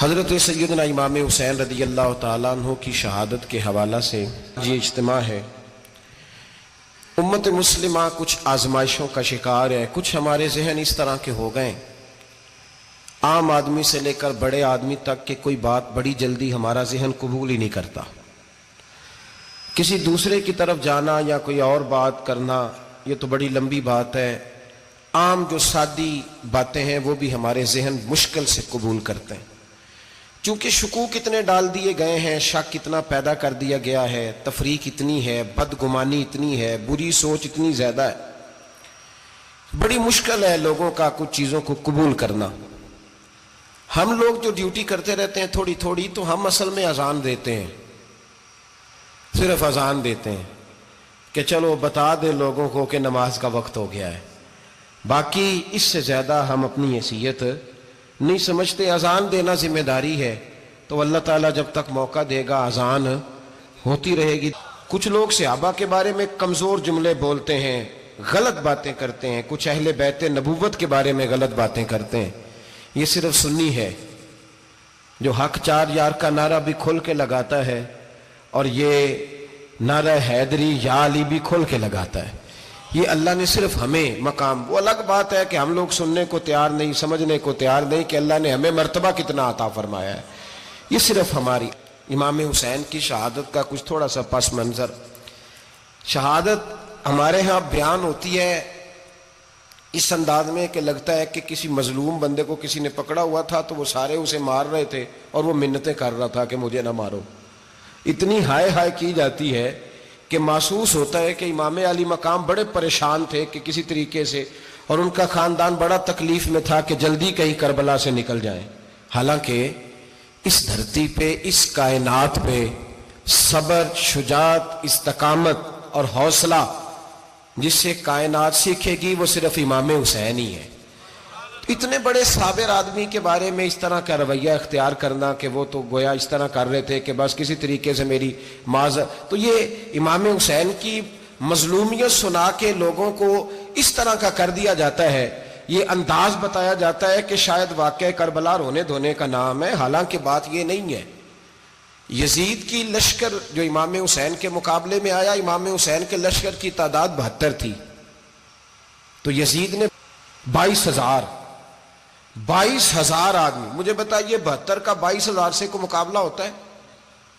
حضرت سیدنا امام حسین رضی اللہ تعالیٰ عنہ کی شہادت کے حوالہ سے یہ اجتماع ہے۔ امت مسلمہ کچھ آزمائشوں کا شکار ہے، کچھ ہمارے ذہن اس طرح کے ہو گئے، عام آدمی سے لے کر بڑے آدمی تک کہ کوئی بات بڑی جلدی ہمارا ذہن قبول ہی نہیں کرتا۔ کسی دوسرے کی طرف جانا یا کوئی اور بات کرنا یہ تو بڑی لمبی بات ہے، عام جو سادی باتیں ہیں وہ بھی ہمارے ذہن مشکل سے قبول کرتے ہیں، چونکہ شکوک اتنے ڈال دیے گئے ہیں، شک اتنا پیدا کر دیا گیا ہے، تفریق اتنی ہے، بدگمانی اتنی ہے، بری سوچ اتنی زیادہ ہے، بڑی مشکل ہے لوگوں کا کچھ چیزوں کو قبول کرنا۔ ہم لوگ جو ڈیوٹی کرتے رہتے ہیں تھوڑی تھوڑی، تو ہم اصل میں اذان دیتے ہیں، صرف اذان دیتے ہیں کہ چلو بتا دے لوگوں کو کہ نماز کا وقت ہو گیا ہے، باقی اس سے زیادہ ہم اپنی حیثیت نہیں سمجھتے۔ اذان دینا ذمہ داری ہے، تو اللہ تعالیٰ جب تک موقع دے گا اذان ہوتی رہے گی۔ کچھ لوگ صحابہ کے بارے میں کمزور جملے بولتے ہیں، غلط باتیں کرتے ہیں، کچھ اہل بیت نبوت کے بارے میں غلط باتیں کرتے ہیں، یہ صرف سنی ہے جو حق چار یار کا نعرہ بھی کھل کے لگاتا ہے، اور یہ نعرہ حیدری یا علی بھی کھل کے لگاتا ہے۔ یہ اللہ نے صرف ہمیں مقام، وہ الگ بات ہے کہ ہم لوگ سننے کو تیار نہیں، سمجھنے کو تیار نہیں کہ اللہ نے ہمیں مرتبہ کتنا عطا فرمایا ہے۔ یہ صرف ہماری امام حسین کی شہادت کا کچھ تھوڑا سا پس منظر۔ شہادت ہمارے ہاں بیان ہوتی ہے اس انداز میں کہ لگتا ہے کہ کسی مظلوم بندے کو کسی نے پکڑا ہوا تھا تو وہ سارے اسے مار رہے تھے اور وہ منتیں کر رہا تھا کہ مجھے نہ مارو، اتنی ہائے ہائے کی جاتی ہے کہ محسوس ہوتا ہے کہ امام علی مقام بڑے پریشان تھے کہ کسی طریقے سے، اور ان کا خاندان بڑا تکلیف میں تھا کہ جلدی کہیں کربلا سے نکل جائیں۔ حالانکہ اس دھرتی پہ، اس کائنات پہ صبر، شجاعت، استقامت اور حوصلہ جس سے کائنات سیکھے گی وہ صرف امام حسین ہی ہے۔ اتنے بڑے صابر آدمی کے بارے میں اس طرح کا رویہ اختیار کرنا کہ وہ تو گویا اس طرح کر رہے تھے کہ بس کسی طریقے سے میری تو یہ امام حسین کی مظلومیت سنا کے لوگوں کو اس طرح کا کر دیا جاتا ہے، یہ انداز بتایا جاتا ہے کہ شاید واقعہ کربلا رونے دھونے کا نام ہے، حالانکہ بات یہ نہیں ہے۔ یزید کی لشکر جو امام حسین کے مقابلے میں آیا، امام حسین کے لشکر کی تعداد 72 تھی، تو یزید نے 22,000 آدمی، مجھے بتائیے 72 کا 22,000 سے کو مقابلہ ہوتا ہے؟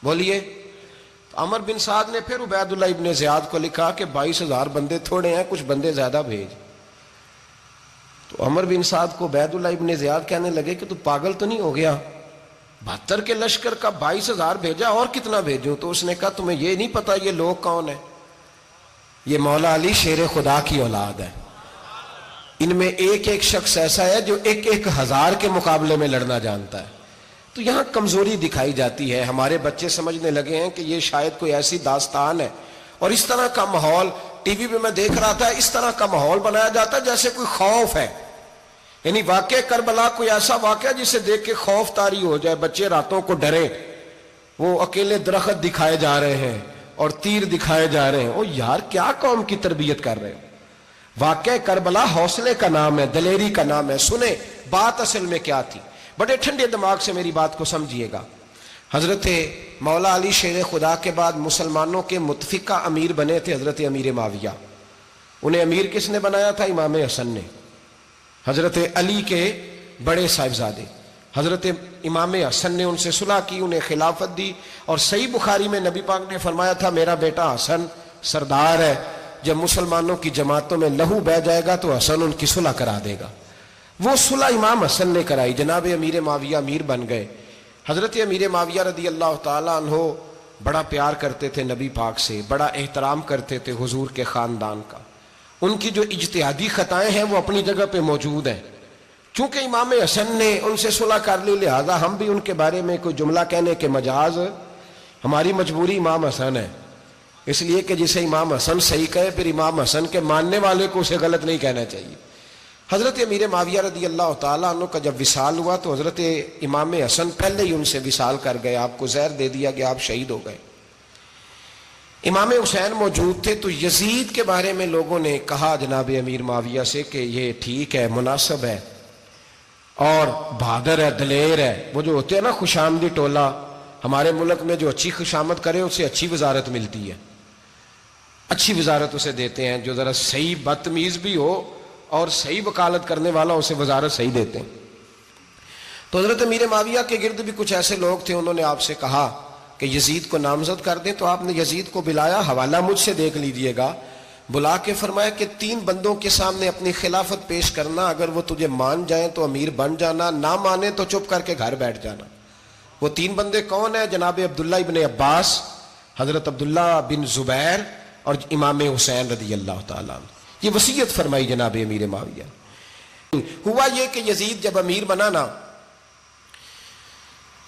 بولیے۔ عمر بن سعد نے پھر عبید اللہ ابن زیاد کو لکھا کہ 22,000 بندے تھوڑے ہیں، کچھ بندے زیادہ بھیج۔ تو عمر بن سعد کو عبید اللہ ابن زیاد کہنے لگے کہ تو پاگل تو نہیں ہو گیا، 72 کے لشکر کا 22,000 بھیجا، اور کتنا بھیجوں؟ تو اس نے کہا تمہیں یہ نہیں پتا یہ لوگ کون ہیں؟ یہ مولا علی شیر خدا کی اولاد ہے، ان میں ایک ایک شخص ایسا ہے جو 1,000 کے مقابلے میں لڑنا جانتا ہے۔ تو یہاں کمزوری دکھائی جاتی ہے، ہمارے بچے سمجھنے لگے ہیں کہ یہ شاید کوئی ایسی داستان ہے، اور اس طرح کا ماحول ٹی وی پہ میں دیکھ رہا تھا، اس طرح کا ماحول بنایا جاتا ہے جیسے کوئی خوف ہے، یعنی واقع کربلا کوئی ایسا واقعہ جسے دیکھ کے خوف طاری ہو جائے، بچے راتوں کو ڈرے، وہ اکیلے درخت دکھائے جا رہے ہیں اور تیر دکھائے جا رہے ہیں۔ او یار کیا قوم کی تربیت کر رہے ہیں؟ واقعہ کربلا حوصلے کا نام ہے، دلیری کا نام ہے۔ سنیں بات اصل میں کیا تھی، بڑے ٹھنڈے دماغ سے میری بات کو سمجھیے گا۔ حضرت مولا علی شیر خدا کے بعد مسلمانوں کے متفقہ امیر بنے تھے حضرت امیر معاویہ۔ انہیں امیر کس نے بنایا تھا؟ امام حسن نے، حضرت علی کے بڑے صاحبزادے۔ حضرت امام حسن نے ان سے صلح کی، انہیں خلافت دی، اور صحیح بخاری میں نبی پاک نے فرمایا تھا میرا بیٹا حسن سردار ہے، جب مسلمانوں کی جماعتوں میں لہو بہ جائے گا تو حسن ان کی صلح کرا دے گا۔ وہ صلح امام حسن نے کرائی، جناب امیر معاویہ امیر بن گئے۔ حضرت امیر معاویہ رضی اللہ تعالیٰ عنہ بڑا پیار کرتے تھے نبی پاک سے، بڑا احترام کرتے تھے حضور کے خاندان کا۔ ان کی جو اجتہادی خطائیں ہیں وہ اپنی جگہ پہ موجود ہیں، چونکہ امام حسن نے ان سے صلح کر لی، لہذا ہم بھی ان کے بارے میں کوئی جملہ کہنے کے مجاز، ہماری مجبوری امام حسن ہے، اس لیے کہ جسے امام حسن صحیح کہے پھر امام حسن کے ماننے والے کو اسے غلط نہیں کہنا چاہیے۔ حضرت امیر معاویہ رضی اللہ تعالیٰ عنہ کا جب وصال ہوا تو حضرت امام حسن پہلے ہی ان سے وصال کر گئے، آپ کو زہر دے دیا کہ آپ شہید ہو گئے۔ امام حسین موجود تھے، تو یزید کے بارے میں لوگوں نے کہا جناب امیر معاویہ سے کہ یہ ٹھیک ہے، مناسب ہے، اور بہادر ہے، دلیر ہے. وہ جو ہوتے ہیں نا خوش آمدی ٹولہ، ہمارے ملک میں جو اچھی خوشامد کرے اسے اچھی وزارت ملتی ہے، اچھی وزارت اسے دیتے ہیں. جو ذرا صحیح بدتمیز بھی ہو اور صحیح وکالت کرنے والا اسے وزارت صحیح دیتے ہیں. تو حضرت امیر معاویہ کے گرد بھی کچھ ایسے لوگ تھے، انہوں نے آپ سے کہا کہ یزید کو نامزد کر دیں. تو آپ نے یزید کو بلایا، حوالہ مجھ سے دیکھ لیجئے گا، بلا کے فرمایا کہ 3 بندوں کے سامنے اپنی خلافت پیش کرنا، اگر وہ تجھے مان جائیں تو امیر بن جانا، نہ مانے تو چپ کر کے گھر بیٹھ جانا. وہ 3 بندے کون ہیں؟ جناب عبداللہ ابن عباس، حضرت عبداللہ بن زبیر اور امام حسین رضی اللہ تعالیٰ عنہ. یہ وصیت فرمائی جناب امیر معاویہ. ہوا یہ کہ یزید جب امیر بنا نا،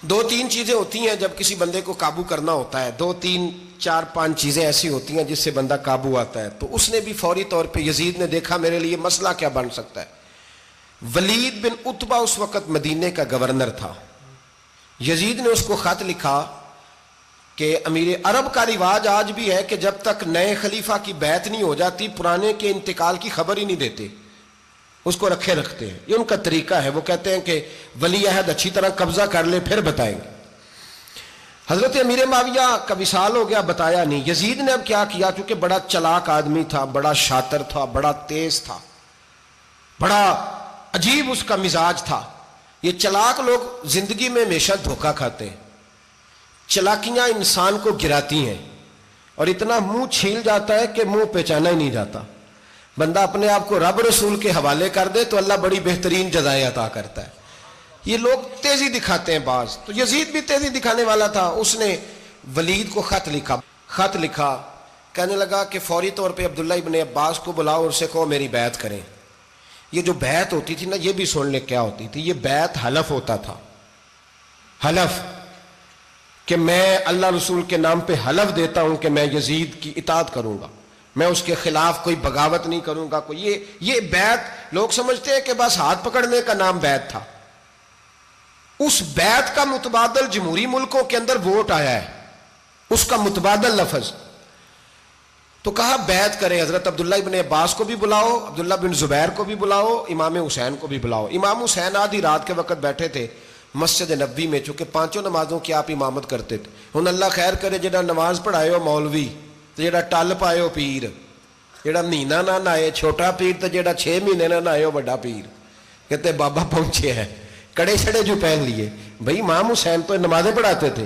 2-3 چیزیں ہوتی ہیں جب کسی بندے کو قابو کرنا ہوتا ہے، 2-3-4-5 چیزیں ایسی ہوتی ہیں جس سے بندہ قابو آتا ہے. تو اس نے بھی فوری طور پہ، یزید نے دیکھا میرے لیے مسئلہ کیا بن سکتا ہے. ولید بن عتبہ اس وقت مدینے کا گورنر تھا. یزید نے اس کو خط لکھا کہ امیر عرب کا رواج آج بھی ہے کہ جب تک نئے خلیفہ کی بیعت نہیں ہو جاتی پرانے کے انتقال کی خبر ہی نہیں دیتے، اس کو رکھے رکھتے ہیں. یہ ان کا طریقہ ہے. وہ کہتے ہیں کہ ولی عہد اچھی طرح قبضہ کر لے پھر بتائیں گے. حضرت امیر معاویہ کا وصال ہو گیا، بتایا نہیں. یزید نے اب کیا کیا، چونکہ بڑا چلاک آدمی تھا، بڑا شاطر تھا، بڑا تیز تھا، بڑا عجیب اس کا مزاج تھا. یہ چلاک لوگ زندگی میں ہمیشہ دھوکہ کھاتے ہیں، چلاکیاں انسان کو گراتی ہیں اور اتنا منہ چھیل جاتا ہے کہ منہ پہچانا ہی نہیں جاتا. بندہ اپنے آپ کو رب رسول کے حوالے کر دے تو اللہ بڑی بہترین جزائیں عطا کرتا ہے. یہ لوگ تیزی دکھاتے ہیں بعض. تو یزید بھی تیزی دکھانے والا تھا. اس نے ولید کو خط لکھا کہنے لگا کہ فوری طور پہ عبداللہ ابن عباس کو بلاؤ اور اسے کہو میری بیعت کریں. یہ جو بیعت ہوتی تھی نا، یہ بھی سن لے کیا ہوتی تھی. یہ بیعت حلف ہوتا تھا. حلف کہ میں اللہ رسول کے نام پہ حلف دیتا ہوں کہ میں یزید کی اطاعت کروں گا، میں اس کے خلاف کوئی بغاوت نہیں کروں گا. کوئی یہ بیعت لوگ سمجھتے ہیں کہ بس ہاتھ پکڑنے کا نام بیعت تھا. اس بیعت کا متبادل جمہوری ملکوں کے اندر ووٹ آیا ہے، اس کا متبادل لفظ. تو کہا بیعت کرے. حضرت عبداللہ ابن عباس کو بھی بلاؤ، عبداللہ بن زبیر کو بھی بلاؤ، امام حسین کو بھی بلاؤ. امام حسین آدھی رات کے وقت بیٹھے تھے مسجد نبوی میں، چونکہ 5 نمازوں کی آپ امامت کرتے تھے. ہن اللہ خیر کرے جڑا نماز پڑھائے ہو مولوی تے جڑا ٹل پائے ہو پیر، جڑا مہینہ نہ نہائے چھوٹا پیر تے جڑا 6 مہینے نہ نہائے ہو بڑا پیر. کہتے بابا پہنچے ہیں، کڑے چھڑے جو پہن لیے. بھائی امام حسین تو نمازیں پڑھاتے تھے،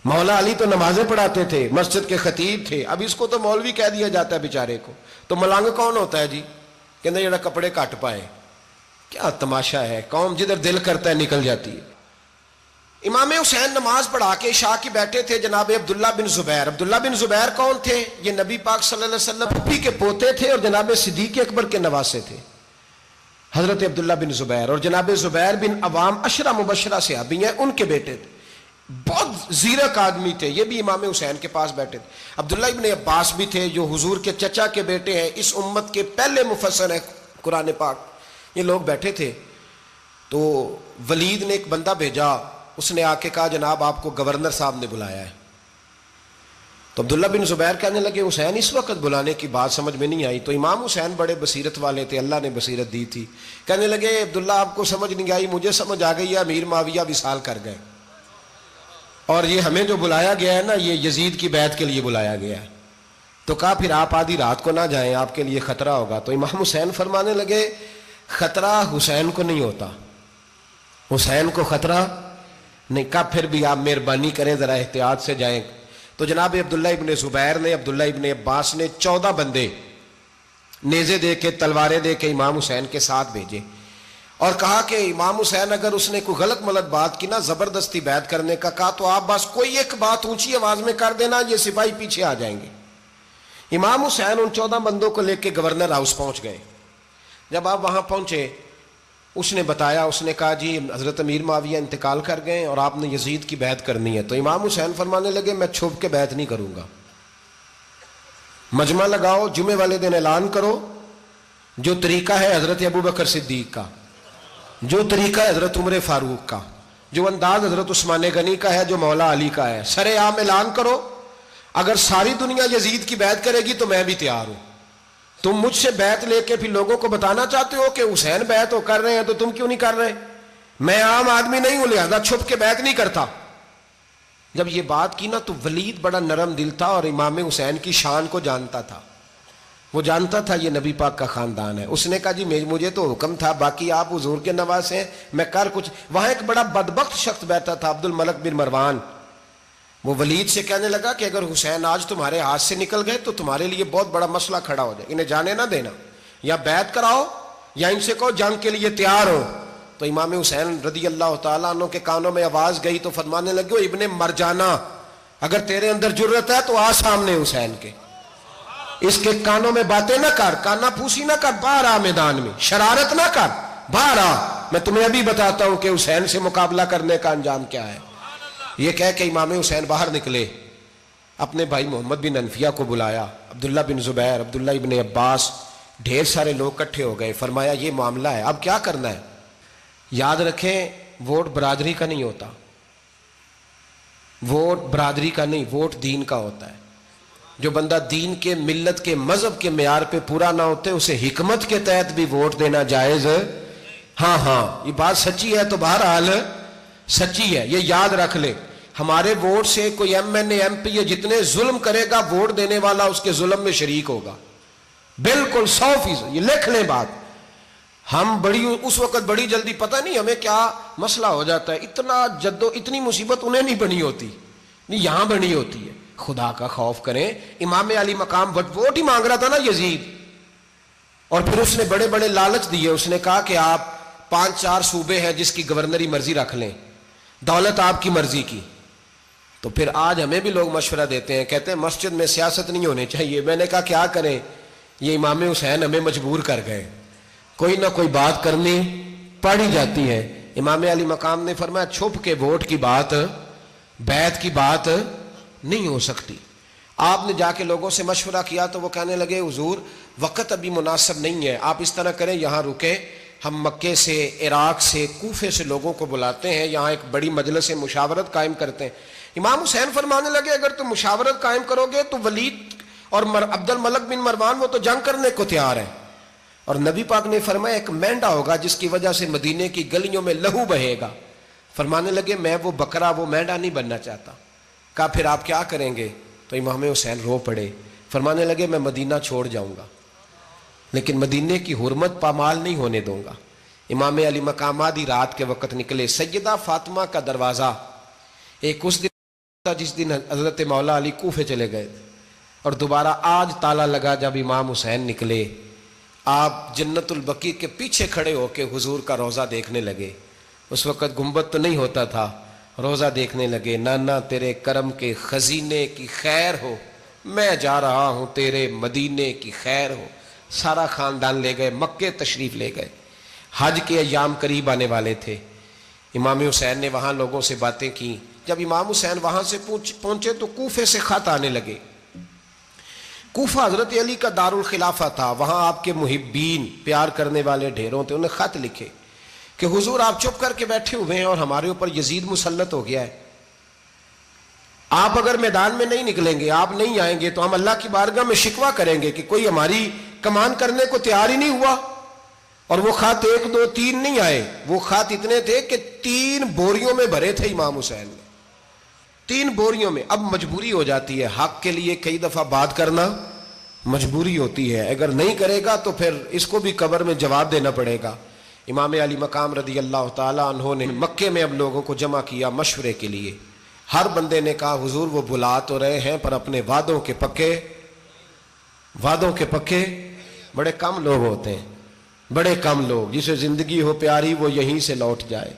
مولا علی تو نمازیں پڑھاتے تھے، مسجد کے خطیب تھے. اب اس کو تو مولوی کہہ دیا جاتا ہے بیچارے کو. تو ملنگ کون ہوتا ہے جی؟ کہتے جڑا کپڑے کٹ پائے. کیا تماشا ہے، قوم جدھر دل کرتا ہے نکل جاتی ہے. امام حسین نماز پڑھا کے عشاء کی بیٹھے تھے جناب عبداللہ بن زبیر. عبداللہ بن زبیر کون تھے؟ یہ نبی پاک صلی اللہ علیہ وسلم پھپھی کے پوتے تھے اور جناب صدیق اکبر کے نواسے تھے. حضرت عبداللہ بن زبیر اور جناب زبیر بن عوام عشرہ مبشرہ صحابی ہیں، ان کے بیٹے تھے. بہت زیرک آدمی تھے. یہ بھی امام حسین کے پاس بیٹھے تھے. عبداللہ ابن عباس بھی تھے جو حضور کے چچا کے بیٹے ہیں، اس امت کے پہلے مفسر ہیں قرآن پاک. یہ لوگ بیٹھے تھے. تو ولید نے ایک بندہ بھیجا، اس نے آ کے کہا جناب آپ کو گورنر صاحب نے بلایا ہے. تو عبداللہ بن زبیر کہنے لگے حسین اس وقت بلانے کی بات سمجھ میں نہیں آئی. تو امام حسین بڑے بصیرت والے تھے، اللہ نے بصیرت دی تھی. کہنے لگے عبداللہ آپ کو سمجھ نہیں آئی، مجھے سمجھ آ گئی ہے، امیر معاویہ وصال کر گئے اور یہ ہمیں جو بلایا گیا ہے نا، یہ یزید کی بیعت کے لیے بلایا گیا ہے. تو کہا پھر آپ آدھی رات کو نہ جائیں، آپ کے لیے خطرہ ہوگا. تو امام حسین فرمانے لگے خطرہ حسین کو نہیں ہوتا، حسین کو خطرہ نہیں. کہا پھر بھی آپ مہربانی کریں ذرا احتیاط سے جائیں. تو جناب عبداللہ ابن زبیر نے، عبداللہ ابن عباس نے 14 بندے نیزے دے کے، تلواریں دے کے امام حسین کے ساتھ بھیجے اور کہا کہ امام حسین اگر اس نے کوئی غلط ملت بات کی نا، زبردستی بیعت کرنے کا کہا، تو آپ بس کوئی ایک بات اونچی آواز میں کر دینا، یہ سپاہی پیچھے آ جائیں گے. امام حسین ان 14 بندوں کو لے کے گورنر ہاؤس پہنچ گئے. جب آپ وہاں پہنچے اس نے بتایا، اس نے کہا جی حضرت امیر معاویہ انتقال کر گئے اور آپ نے یزید کی بیعت کرنی ہے. تو امام حسین فرمانے لگے میں چھپ کے بیعت نہیں کروں گا. مجمع لگاؤ، جمعے والے دن اعلان کرو، جو طریقہ ہے حضرت ابو بکر صدیق کا، جو طریقہ ہے حضرت عمر فاروق کا، جو انداز حضرت عثمان غنی کا ہے، جو مولا علی کا ہے، سر عام اعلان کرو. اگر ساری دنیا یزید کی بیعت کرے گی تو میں بھی تیار ہوں. تم مجھ سے بیعت لے کے پھر لوگوں کو بتانا چاہتے ہو کہ حسین بیعت ہو کر رہے ہیں تو تم کیوں نہیں کر رہے؟ میں عام آدمی نہیں ہوں لہذا چھپ کے بیعت نہیں کرتا. جب یہ بات کی نا تو ولید بڑا نرم دل تھا اور امام حسین کی شان کو جانتا تھا. وہ جانتا تھا یہ نبی پاک کا خاندان ہے. اس نے کہا جی مجھے تو حکم تھا، باقی آپ حضور کے نواز ہیں، میں کر کچھ. وہاں ایک بڑا بدبخت شخص بیٹھا تھا، عبد الملک بن مروان. وہ ولید سے کہنے لگا کہ اگر حسین آج تمہارے ہاتھ سے نکل گئے تو تمہارے لیے بہت بڑا مسئلہ کھڑا ہو جائے، انہیں جانے نہ دینا، یا بیعت کراؤ یا ان سے کہو جنگ کے لیے تیار ہو. تو امام حسین رضی اللہ تعالیٰ عنہ کے کانوں میں آواز گئی تو فرمانے لگے، ابن مرجانہ اگر تیرے اندر جرت ہے تو آ سامنے حسین کے، اس کے کانوں میں باتیں نہ کر، کانا پھوسی نہ کر، باہر آ میدان میں، شرارت نہ کر، باہر آ، میں تمہیں ابھی بتاتا ہوں کہ حسین سے مقابلہ کرنے کا انجام کیا ہے. یہ کہہ کہ امام حسین باہر نکلے، اپنے بھائی محمد بن انفیہ کو بلایا، عبداللہ بن زبیر، عبداللہ ابن عباس، ڈھیر سارے لوگ اکٹھے ہو گئے. فرمایا یہ معاملہ ہے، اب کیا کرنا ہے. یاد رکھیں ووٹ برادری کا نہیں ہوتا، ووٹ برادری کا نہیں، ووٹ دین کا ہوتا ہے. جو بندہ دین کے، ملت کے، مذہب کے معیار پہ پورا نہ ہوتے اسے حکمت کے تحت بھی ووٹ دینا جائز. ہاں یہ بات سچی ہے تو بہرحال سچی ہے، یہ یاد رکھ لے. ہمارے ووٹ سے کوئی ایم این اے، ایم پی اے جتنے ظلم کرے گا، ووٹ دینے والا اس کے ظلم میں شریک ہوگا، بالکل 100%. یہ لکھ لیں بات. ہم اس وقت بڑی جلدی، پتہ نہیں ہمیں کیا مسئلہ ہو جاتا ہے، اتنا اتنی مصیبت انہیں نہیں بنی ہوتی، نہیں یہاں بنی ہوتی ہے. خدا کا خوف کریں. امام علی مقام ووٹ ہی مانگ رہا تھا نا یزید، اور پھر اس نے بڑے بڑے لالچ دیے. اس نے کہا کہ آپ 5-4 صوبے ہیں جس کی گورنری مرضی رکھ لیں، دولت آپ کی مرضی کی. تو پھر آج ہمیں بھی لوگ مشورہ دیتے ہیں، کہتے ہیں مسجد میں سیاست نہیں ہونی چاہیے. میں نے کہا کیا کریں، یہ امام حسین ہمیں مجبور کر گئے، کوئی نہ کوئی بات کرنی پڑ ہی جاتی ہے. امام علی مقام نے فرمایا چھپ کے ووٹ کی بات، بیعت کی بات نہیں ہو سکتی. آپ نے جا کے لوگوں سے مشورہ کیا تو وہ کہنے لگے حضور وقت ابھی مناسب نہیں ہے، آپ اس طرح کریں یہاں رکے، ہم مکے سے، عراق سے، کوفے سے لوگوں کو بلاتے ہیں، یہاں ایک بڑی مجلس مشاورت قائم کرتے ہیں. امام حسین فرمانے لگے اگر تم مشاورت قائم کرو گے تو ولید اور عبد الملک بن مروان وہ تو جنگ کرنے کو تیار ہیں، اور نبی پاک نے فرمایا ایک مینڈا ہوگا جس کی وجہ سے مدینے کی گلیوں میں لہو بہے گا. فرمانے لگے میں وہ بکرا، وہ مینڈا نہیں بننا چاہتا. کہا پھر آپ کیا کریں گے؟ تو امام حسین رو پڑے، فرمانے لگے میں مدینہ چھوڑ جاؤں گا لیکن مدینے کی حرمت پامال نہیں ہونے دوں گا. امام علی مقام آدھی رات کے وقت نکلے. سیدہ فاطمہ کا دروازہ ایک اس دن تھا جس دن حضرت مولا علی کوفے چلے گئے تھے، اور دوبارہ آج تالا لگا جب امام حسین نکلے. آپ جنت البقیع کے پیچھے کھڑے ہو کے حضور کا روضہ دیکھنے لگے. اس وقت گنبد تو نہیں ہوتا تھا، روضہ دیکھنے لگے. نانا تیرے کرم کے خزینے کی خیر ہو، میں جا رہا ہوں تیرے مدینے کی خیر ہو. سارا خاندان لے گئے، مکے تشریف لے گئے. حج کے ایام قریب آنے والے تھے. امام حسین نے وہاں لوگوں سے باتیں کی. جب امام حسین وہاں سے پہنچے تو کوفے سے خط آنے لگے. کوفہ حضرت علی کا دارالخلافہ تھا، وہاں آپ کے محبین، پیار کرنے والے ڈھیروں تھے. انہیں خط لکھے کہ حضور آپ چپ کر کے بیٹھے ہوئے ہیں اور ہمارے اوپر یزید مسلط ہو گیا ہے. آپ اگر میدان میں نہیں نکلیں گے، آپ نہیں آئیں گے تو ہم اللہ کی بارگاہ میں شکوہ کریں گے کہ کوئی ہماری کمان کرنے کو تیار ہی نہیں ہوا. اور وہ خط 1 2 3 نہیں آئے، وہ خط اتنے تھے کہ 3 بوریوں میں بھرے تھے امام حسین نے، 3 بوریوں میں. اب مجبوری ہو جاتی ہے، حق کے لیے کئی دفعہ بات کرنا مجبوری ہوتی ہے. اگر نہیں کرے گا تو پھر اس کو بھی قبر میں جواب دینا پڑے گا. امام علی مقام رضی اللہ تعالیٰ عنہ نے مکے میں اب لوگوں کو جمع کیا مشورے کے لیے. ہر بندے نے کہا حضور وہ بلا تو رہے ہیں پر اپنے وعدوں کے پکے بڑے کم لوگ ہوتے ہیں، بڑے کم لوگ. جسے زندگی ہو پیاری وہ یہیں سے لوٹ جائے.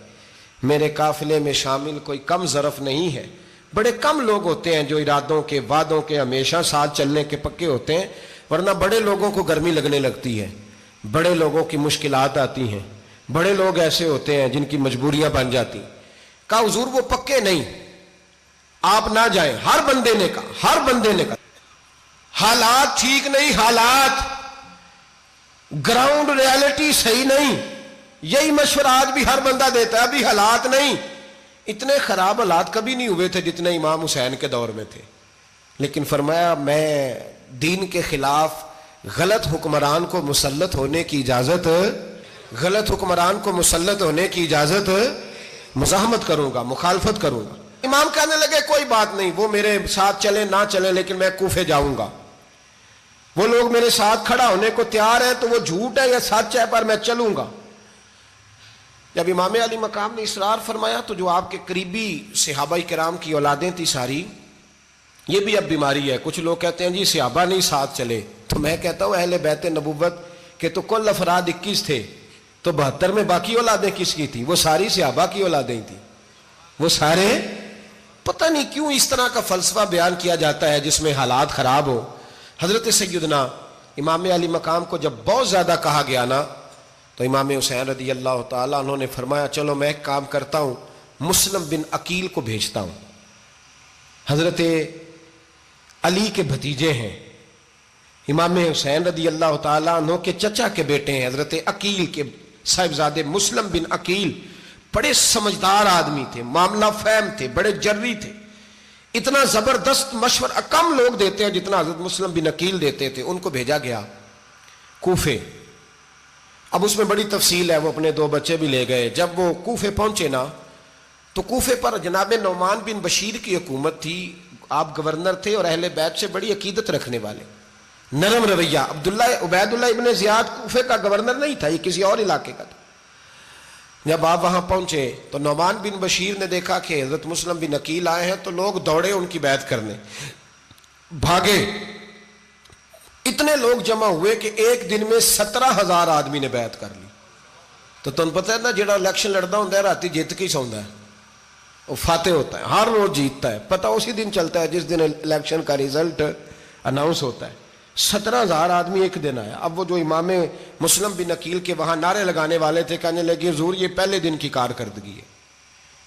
میرے قافلے میں شامل کوئی کم ظرف نہیں ہے. بڑے کم لوگ ہوتے ہیں جو ارادوں کے، وعدوں کے، ہمیشہ ساتھ چلنے کے پکے ہوتے ہیں. ورنہ بڑے لوگوں کو گرمی لگنے لگتی ہے، بڑے لوگوں کی مشکلات آتی ہیں، بڑے لوگ ایسے ہوتے ہیں جن کی مجبوریاں بن جاتی. کہا حضور وہ پکے نہیں، آپ نہ جائیں. ہر بندے نے کہا حالات ٹھیک نہیں، حالات گراؤنڈ ریالٹی صحیح نہیں. یہی مشورہ آج بھی ہر بندہ دیتا ہے، ابھی حالات نہیں. اتنے خراب حالات کبھی نہیں ہوئے تھے جتنے امام حسین کے دور میں تھے. لیکن فرمایا میں دین کے خلاف غلط حکمران کو مسلط ہونے کی اجازت غلط حکمران کو مسلط ہونے کی اجازت مزاحمت کروں گا، مخالفت کروں گا۔ امام کہنے لگے کوئی بات نہیں، وہ میرے ساتھ چلے نہ چلے لیکن میں کوفے جاؤں گا، وہ لوگ میرے ساتھ کھڑا ہونے کو تیار ہے تو وہ جھوٹ ہے یا سچ ہے پر میں چلوں گا۔ جب امام علی مقام نے اصرار فرمایا تو جو آپ کے قریبی صحابہ کرام کی اولادیں تھی ساری، یہ بھی اب بیماری ہے، کچھ لوگ کہتے ہیں جی صحابہ نہیں ساتھ چلے، تو میں کہتا ہوں اہل بیت نبوت کے تو کل افراد 21 تھے، تو 72 میں باقی اولادیں کس کی تھی؟ وہ ساری صحابہ کی اولادیں تھیں، وہ سارے۔ پتہ نہیں کیوں اس طرح کا فلسفہ بیان کیا جاتا ہے جس میں حالات خراب ہو۔ حضرت سیدنا امام علی مقام کو جب بہت زیادہ کہا گیا نا تو امام حسین رضی اللہ تعالیٰ انہوں نے فرمایا چلو میں ایک کام کرتا ہوں، مسلم بن عقیل کو بھیجتا ہوں، حضرت علی کے بھتیجے ہیں، امام حسین رضی اللہ تعالیٰ عنہ کے چچا کے بیٹے ہیں، حضرت عقیل کے صاحبزادے مسلم بن عقیل بڑے سمجھدار آدمی تھے، معاملہ فہم تھے، بڑے جری تھے، اتنا زبردست مشورہ کم لوگ دیتے ہیں جتنا حضرت مسلم بن عقیل دیتے تھے۔ ان کو بھیجا گیا کوفے۔ اب اس میں بڑی تفصیل ہے، وہ اپنے 2 بچے بھی لے گئے۔ جب وہ کوفے پہنچے نا تو کوفے پر جناب نعمان بن بشیر کی حکومت تھی، آپ گورنر تھے اور اہل بیت سے بڑی عقیدت رکھنے والے، نرم رویہ۔ عبید اللہ ابن زیاد کوفے کا گورنر نہیں تھا، یہ کسی اور علاقے کا تھا۔ جب آپ وہاں پہنچے تو نعمان بن بشیر نے دیکھا کہ حضرت مسلم بن عقیل آئے ہیں تو لوگ دوڑے ان کی بیعت کرنے، بھاگے، اتنے لوگ جمع ہوئے کہ ایک دن میں 17,000 آدمی نے بیعت کر لی۔ تو تم پتہ ہے نا جڑا الیکشن لڑتا ہوں راتی جیت کے ہی سوندا ہے، وہ فاتح ہوتا ہے، ہر روز جیتتا ہے، پتہ اسی دن چلتا ہے جس دن الیکشن کا ریزلٹ اناؤنس ہوتا ہے۔ 17,000 آدمی ایک دن آیا۔ اب وہ جو امام مسلم بن عقیل کے وہاں نعرے لگانے والے تھے کہنے لگے حضور یہ پہلے دن کی کارکردگی ہے،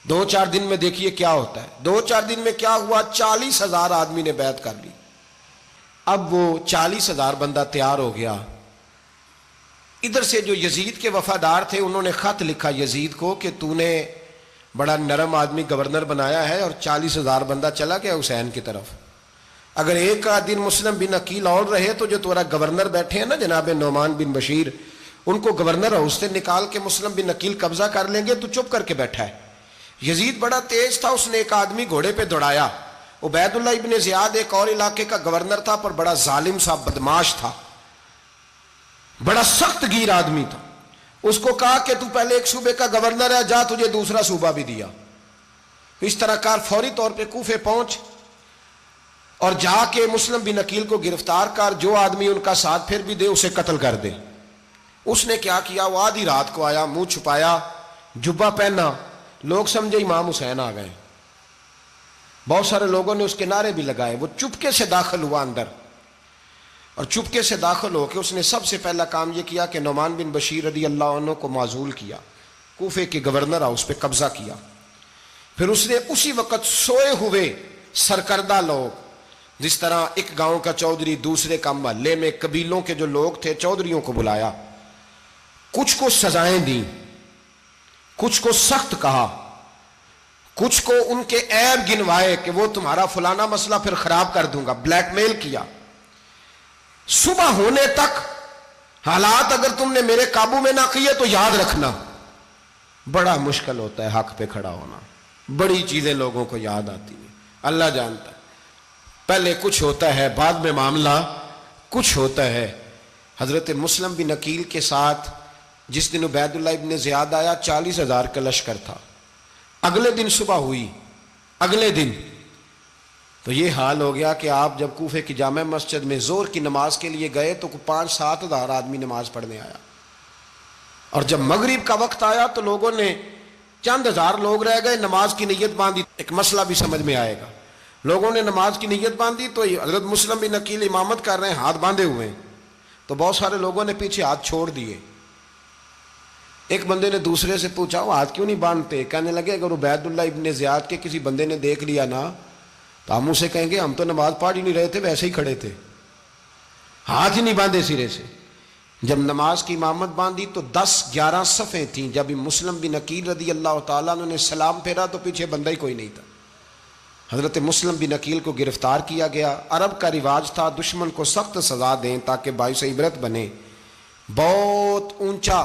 2-4 دن میں دیکھیے کیا ہوتا ہے۔ 2-4 دن میں کیا ہوا؟ 40,000 آدمی نے بیعت کر لی۔ اب وہ 40,000 بندہ تیار ہو گیا۔ ادھر سے جو یزید کے وفادار تھے انہوں نے خط لکھا یزید کو کہ تو نے بڑا نرم آدمی گورنر بنایا ہے اور 40,000 بندہ چلا گیا حسین کی طرف، اگر ایک دن مسلم بن عقیل اور رہے تو جو تمہارا گورنر بیٹھے ہیں نا جناب نعمان بن بشیر، ان کو گورنر ہاؤس سے نکال کے مسلم بن عقیل قبضہ کر لیں گے، تو چپ کر کے بیٹھا ہے۔ یزید بڑا تیز تھا، اس نے ایک آدمی گھوڑے پہ دوڑایا۔ عبید اللہ ابن زیاد ایک اور علاقے کا گورنر تھا پر بڑا ظالم سا بدماش تھا، بڑا سخت گیر آدمی تھا۔ اس کو کہا کہ تو پہلے ایک صوبے کا گورنر ہے، جا تجھے دوسرا صوبہ بھی دیا۔ اس طرح کار فوری طور پہ کوفے پہنچ اور جا کے مسلم بن عقیل کو گرفتار کر، جو آدمی ان کا ساتھ پھر بھی دے اسے قتل کر دے۔ اس نے کیا کیا؟ وہ آدھی رات کو آیا، منہ چھپایا، جبہ پہنا، لوگ سمجھے امام حسین آ گئے۔ بہت سارے لوگوں نے اس کے نعرے بھی لگائے۔ وہ چپکے سے داخل ہوا اندر، اور چپکے سے داخل ہو کے اس نے سب سے پہلا کام یہ کیا کہ نعمان بن بشیر رضی اللہ عنہ کو معزول کیا، کوفے کے گورنر ہاؤس پہ قبضہ کیا۔ پھر اس نے اسی وقت سوئے ہوئے سرکردہ لوگ، جس طرح ایک گاؤں کا چودھری دوسرے کا محلے میں قبیلوں کے جو لوگ تھے چودھریوں کو بلایا، کچھ کو سزائیں دیں، کچھ کو سخت کہا، کچھ کو ان کے عیب گنوائے کہ وہ تمہارا فلانا مسئلہ پھر خراب کر دوں گا، بلیک میل کیا۔ صبح ہونے تک حالات اگر تم نے میرے قابو میں نہ کیے تو یاد رکھنا بڑا مشکل ہوتا ہے حق پہ کھڑا ہونا، بڑی چیزیں لوگوں کو یاد آتی ہیں، اللہ جانتا ہے۔ پہلے کچھ ہوتا ہے، بعد میں معاملہ کچھ ہوتا ہے۔ حضرت مسلم بن عقیل کے ساتھ جس دن عبید اللہ ابن زیاد آیا 40,000 کا لشکر تھا۔ اگلے دن صبح ہوئی، اگلے دن تو یہ حال ہو گیا کہ آپ جب کوفے کی جامع مسجد میں ظہر کی نماز کے لیے گئے تو 5-7 ہزار آدمی نماز پڑھنے آیا، اور جب مغرب کا وقت آیا تو لوگوں نے چند ہزار لوگ رہ گئے، نماز کی نیت باندھی۔ ایک مسئلہ بھی سمجھ میں آئے گا، لوگوں نے نماز کی نیت باندھی تو حضرت مسلم بن عقیل امامت کر رہے ہیں، ہاتھ باندھے ہوئے ہیں، تو بہت سارے لوگوں نے پیچھے ہاتھ چھوڑ دیے۔ ایک بندے نے دوسرے سے پوچھا وہ ہاتھ کیوں نہیں باندھتے؟ کہنے لگے اگر عبید اللہ ابن زیاد کے کسی بندے نے دیکھ لیا نا تو ہم اسے کہیں گے ہم تو نماز پڑھ ہی نہیں رہے تھے، ویسے ہی کھڑے تھے، ہاتھ ہی نہیں باندھے سرے سے۔ جب نماز کی امامت باندھی تو 10-11 صفیں تھیں۔ جب مسلم بن عقیل رضی اللہ تعالیٰ عنہ نے سلام پھیرا تو پیچھے بندہ ہی کوئی نہیں تھا۔ حضرت مسلم بن عقیل کو گرفتار کیا گیا۔ عرب کا رواج تھا دشمن کو سخت سزا دیں تاکہ باعث عبرت بنے۔ بہت اونچا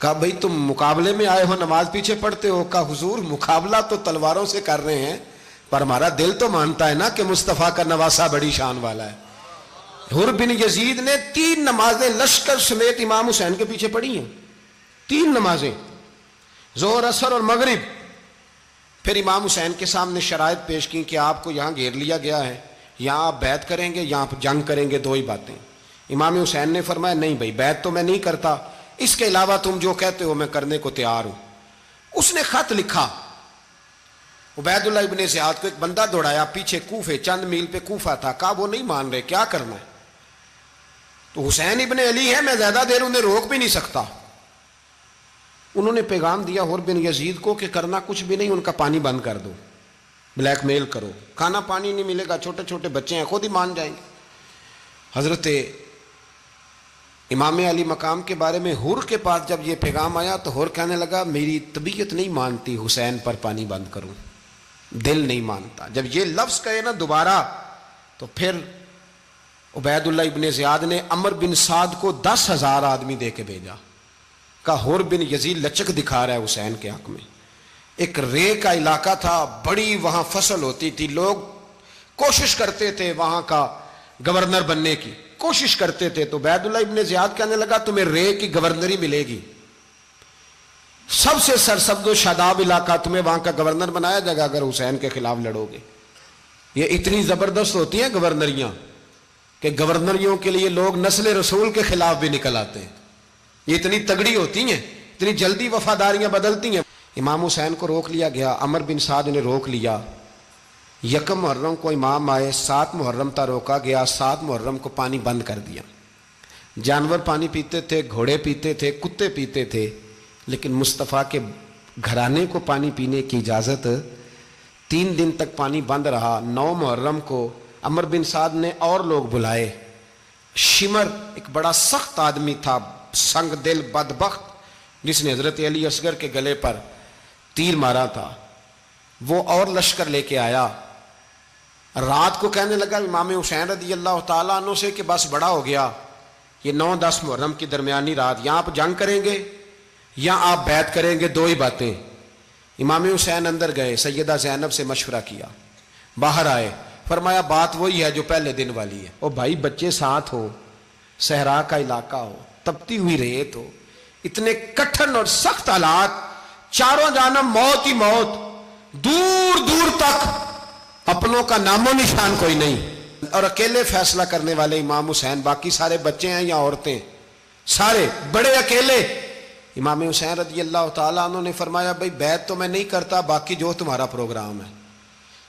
کہا بھئی تم مقابلے میں آئے ہو نماز پیچھے پڑھتے ہو؟ کہا حضور مقابلہ تو تلواروں سے کر رہے ہیں پر ہمارا دل تو مانتا ہے نا کہ مصطفیٰ کا نواسہ بڑی شان والا ہے۔ حر بن یزید نے 3 نمازیں لشکر سمیت امام حسین کے پیچھے پڑھی ہیں، 3 نمازیں، ظہر اثر اور مغرب۔ پھر امام حسین کے سامنے شرائط پیش کی کہ آپ کو یہاں گھیر لیا گیا ہے، یہاں آپ بیعت کریں گے یہاں آپ جنگ کریں گے، 2 ہی باتیں۔ امام حسین نے فرمایا نہیں بھائی بیعت تو میں نہیں کرتا، اس کے علاوہ تم جو کہتے ہو میں کرنے کو تیار ہوں۔ اس نے خط لکھا، عبید اللہ ابن زیاد کو ایک بندہ دوڑایا پیچھے کوفے، چند میل پہ کوفہ تھا، کہا وہ نہیں مان رہے، کیا کرنا ہے؟ تو حسین ابن علی ہے، میں زیادہ دیر انہیں روک بھی نہیں سکتا۔ انہوں نے پیغام دیا حر بن یزید کو کہ کرنا کچھ بھی نہیں، ان کا پانی بند کر دو، بلیک میل کرو، کھانا پانی نہیں ملے گا، چھوٹے چھوٹے بچے ہیں خود ہی مان جائیں گے۔ حضرت امام علی مقام کے بارے میں حر کے پاس جب یہ پیغام آیا تو حر کہنے لگا میری طبیعت نہیں مانتی حسین پر پانی بند کروں، دل نہیں مانتا۔ جب یہ لفظ کہے نا دوبارہ تو پھر عبید اللہ ابن زیاد نے عمر بن سعد کو 10,000 آدمی دے کے بھیجا، کہا حر بن یزید لچک دکھا رہا ہے حسین کے حق میں۔ ایک رے کا علاقہ تھا، بڑی وہاں فصل ہوتی تھی، لوگ کوشش کرتے تھے وہاں کا گورنر بننے کی، کوشش کرتے تھے۔ تو عبید اللہ ابن زیاد کہنے لگا تمہیں رے کی گورنری ملے گی، سب سے سرسبز و شاداب علاقہ، تمہیں وہاں کا گورنر بنایا جائے گا اگر حسین کے خلاف لڑو گے۔ یہ اتنی زبردست ہوتی ہیں گورنریاں کہ گورنریوں کے لیے لوگ نسل رسول کے خلاف بھی نکل آتے ہیں، یہ اتنی تگڑی ہوتی ہیں، اتنی جلدی وفاداریاں بدلتی ہیں۔ امام حسین کو روک لیا گیا، عمر بن سعد نے روک لیا۔ 1 محرم کو امام آئے، 7 محرم تا روکا گیا، 7 محرم کو پانی بند کر دیا۔ جانور پانی پیتے تھے، گھوڑے پیتے تھے، کتے پیتے تھے، لیکن مصطفیٰ کے گھرانے کو پانی پینے کی اجازت، 3 دن تک پانی بند رہا۔ 9 محرم کو عمر بن سعد نے اور لوگ بلائے۔ شمر ایک بڑا سخت آدمی تھا، سنگ دل بدبخت، جس نے حضرت علی اصغر کے گلے پر تیر مارا تھا، وہ اور لشکر لے کے آیا۔ رات کو کہنے لگا امام حسین رضی اللہ تعالیٰ عنہ سے کہ بس بڑا ہو گیا، یہ 9-10 محرم کی درمیانی رات، یہاں آپ جنگ کریں گے یا آپ بیعت کریں گے، 2 ہی باتیں۔ امام حسین اندر گئے، سیدہ زینب سے مشورہ کیا، باہر آئے، فرمایا بات وہی ہے جو پہلے دن والی ہے۔ او بھائی بچے ساتھ ہو، صحرا کا علاقہ ہو، تپتی ہوئی ریت ہو، اتنے کٹھن اور سخت حالات، چاروں جانب موت ہی موت، دور دور تک اپنوں کا نام و نشان کوئی نہیں، اور اکیلے فیصلہ کرنے والے امام حسین، باقی سارے بچے ہیں یا عورتیں، سارے بڑے اکیلے۔ امام حسین رضی اللہ تعالیٰ عنہ نے فرمایا بھائی بیعت تو میں نہیں کرتا، باقی جو تمہارا پروگرام ہے۔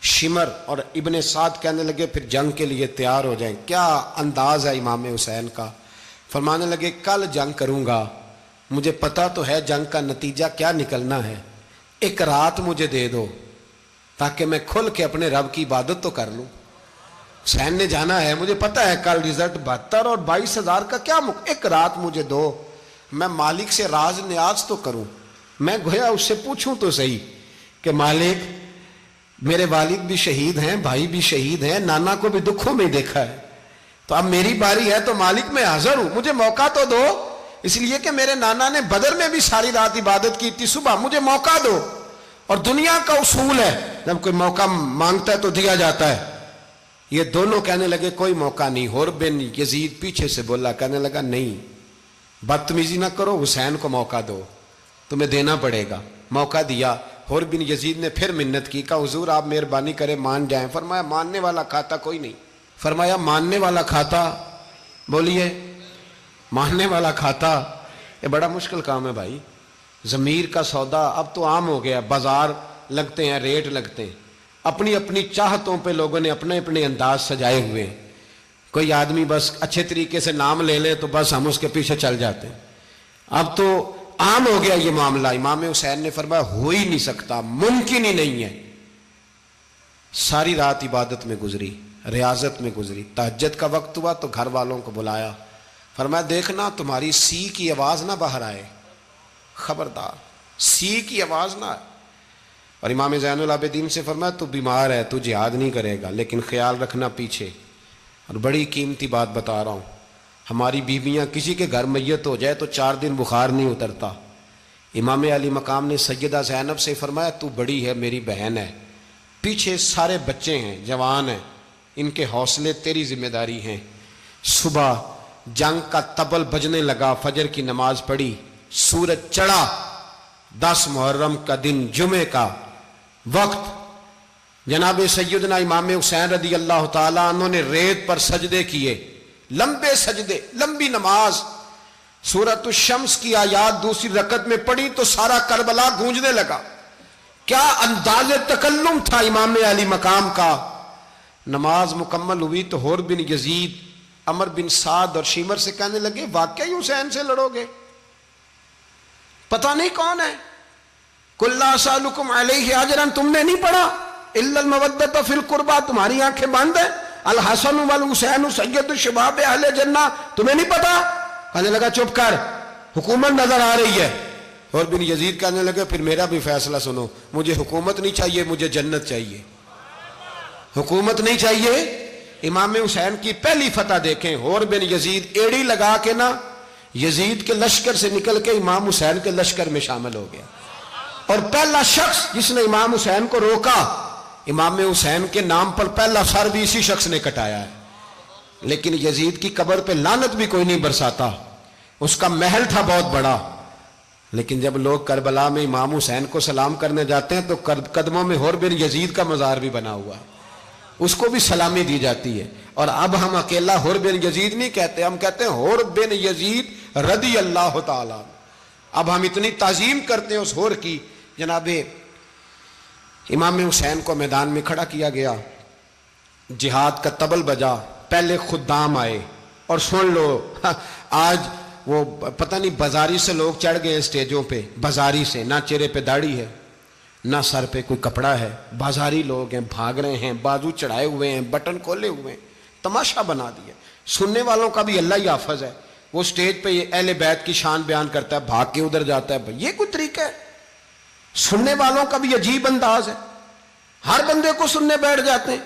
شمر اور ابن سعد کہنے لگے پھر جنگ کے لیے تیار ہو جائیں۔ کیا انداز ہے امام حسین کا، فرمانے لگے کل جنگ کروں گا، مجھے پتا تو ہے جنگ کا نتیجہ کیا نکلنا ہے، 1 رات مجھے دے دو تاکہ میں کھل کے اپنے رب کی عبادت تو کر لوں۔ حسین نے جانا ہے، مجھے پتا ہے کل رزلٹ 72 اور 22,000 کا کیا 1 رات مجھے دو، میں مالک سے راز نیاز تو کروں، میں گویا اس سے پوچھوں تو صحیح کہ مالک میرے والد بھی شہید ہیں، بھائی بھی شہید ہیں، نانا کو بھی دکھوں میں دیکھا ہے، تو اب میری باری ہے تو مالک میں حاضر ہوں، مجھے موقع تو دو، اس لیے کہ میرے نانا نے بدر میں بھی ساری رات عبادت کی تھی، صبح مجھے موقع دو۔ اور دنیا کا اصول ہے جب کوئی موقع مانگتا ہے تو دیا جاتا ہے۔ یہ دونوں کہنے لگے کوئی موقع نہیں۔ حر بن یزید پیچھے سے بولا، کہنے لگا نہیں بدتمیزی نہ کرو، حسین کو موقع دو، تمہیں دینا پڑے گا۔ موقع دیا۔ حر بن یزید نے پھر منت کی، کہا حضور آپ مہربانی کریں مان جائیں۔ فرمایا ماننے والا کھاتا کوئی نہیں۔ فرمایا ماننے والا کھاتا، بولیے ماننے والا کھاتا، یہ بڑا مشکل کام ہے بھائی۔ ضمیر کا سودا اب تو عام ہو گیا، بازار لگتے ہیں، ریٹ لگتے ہیں، اپنی اپنی چاہتوں پہ لوگوں نے اپنے اپنے انداز سجائے ہوئے ہیں۔ کوئی آدمی بس اچھے طریقے سے نام لے لے تو بس ہم اس کے پیچھے چل جاتے ہیں۔ اب تو عام ہو گیا یہ معاملہ۔ امام حسین نے فرمایا ہو ہی نہیں سکتا، ممکن ہی نہیں ہے۔ ساری رات عبادت میں گزری، ریاضت میں گزری۔ تہجد کا وقت ہوا تو گھر والوں کو بلایا، فرمایا دیکھنا تمہاری سی کی آواز نہ باہر آئے، خبردار سی کی آواز نہ آئے۔ اور امام زین العابدین سے فرمایا تو بیمار ہے، تو جہاد نہیں کرے گا، لیکن خیال رکھنا پیچھے۔ اور بڑی قیمتی بات بتا رہا ہوں، ہماری بیویاں کسی کے گھر میت ہو جائے تو 4 دن بخار نہیں اترتا، امام علی مقام نے سیدہ زینب سے فرمایا تو بڑی ہے، میری بہن ہے، پیچھے سارے بچے ہیں، جوان ہیں، ان کے حوصلے تیری ذمہ داری ہیں۔ صبح جنگ کا طبل بجنے لگا، فجر کی نماز پڑھی، سورج چڑھا، 10 محرم کا دن، جمعے کا وقت، جناب سیدنا امام حسین رضی اللہ تعالیٰ عنہ نے ریت پر سجدے کیے، لمبے سجدے، لمبی نماز، سورۃ الشمس کی آیات دوسری رکعت میں پڑھی تو سارا کربلا گونجنے لگا۔ کیا انداز تکلم تھا امام علی مقام کا۔ نماز مکمل ہوئی تو حور بن یزید، عمر بن سعد اور شیمر سے کہنے لگے واقعی حسین سے لڑو گے؟ پتہ نہیں کون ہے۔ قل لا اسألکم علیہ اجرا، تم نے نہیں پڑھا؟ الا المودۃ فی القربى، تمہاری آنکھیں بند ہیں۔ الحسن والحسین سید الشباب اہل جنہ، تمہیں نہیں پتا؟ کہنے لگا چپ کر، حکومت نظر آ رہی ہے۔ اور بن یزید کہنے لگے پھر میرا بھی فیصلہ سنو، مجھے حکومت نہیں چاہیے، مجھے جنت چاہیے۔ حکومت نہیں چاہیے۔ امام حسین کی پہلی فتح دیکھیں، اور بن یزید ایڑی لگا کے نا یزید کے لشکر سے نکل کے امام حسین کے لشکر میں شامل ہو گیا، اور پہلا شخص جس نے امام حسین کو روکا، امام حسین کے نام پر پہلا سر بھی اسی شخص نے کٹایا ہے۔ لیکن یزید کی قبر پہ لعنت بھی کوئی نہیں برساتا، اس کا محل تھا بہت بڑا، لیکن جب لوگ کربلا میں امام حسین کو سلام کرنے جاتے ہیں تو قدموں میں حور بن یزید کا مزار بھی بنا ہوا ہے، اس کو بھی سلامی دی جاتی ہے۔ اور اب ہم اکیلا حور بن یزید نہیں کہتے، ہم کہتے ہیں حور بن یزید رضی اللہ تعالیٰ۔ اب ہم اتنی تعظیم کرتے ہیں اس حور کی۔ جناب امام حسین کو میدان میں کھڑا کیا گیا، جہاد کا طبل بجا، پہلے خدام آئے، اور سن لو آج وہ پتہ نہیں بازاری سے لوگ چڑھ گئے اسٹیجوں پہ، بازاری سے، نہ چہرے پہ داڑھی ہے، نہ سر پہ کوئی کپڑا ہے، بازاری لوگ ہیں، بھاگ رہے ہیں، بازو چڑھائے ہوئے ہیں، بٹن کھولے ہوئے ہیں، تماشا بنا دیا۔ سننے والوں کا بھی اللہ ہی حافظ ہے، وہ سٹیج پہ یہ اہل بیت کی شان بیان کرتا ہے، بھاگ کے ادھر جاتا ہے، یہ کوئی طریقہ ہے؟ سننے والوں کا بھی عجیب انداز ہے، ہر بندے کو سننے بیٹھ جاتے ہیں۔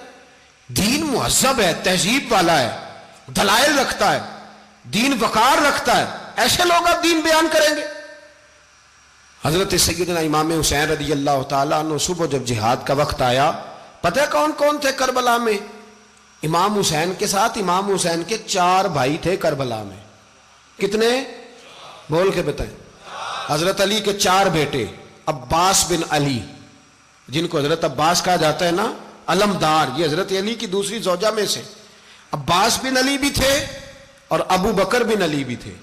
دین مہذب ہے، تہذیب والا ہے، دلائل رکھتا ہے، دین وقار رکھتا ہے، ایسے لوگ اب دین بیان کریں گے؟ حضرت سیدنا امام حسین رضی اللہ تعالیٰ عنہ صبح جب جہاد کا وقت آیا، پتہ ہے کون کون تھے کربلا میں؟ امام حسین کے ساتھ امام حسین کے 4 بھائی تھے کربلا میں۔ کتنے؟ بول کے بتائیں۔ حضرت علی کے 4 بیٹے، عباس بن علی، جن کو حضرت عباس کہا جاتا ہے نا، علمدار، یہ حضرت علی کی دوسری زوجہ میں سے عباس بن علی بھی تھے، اور ابو بکر بن علی بھی تھے،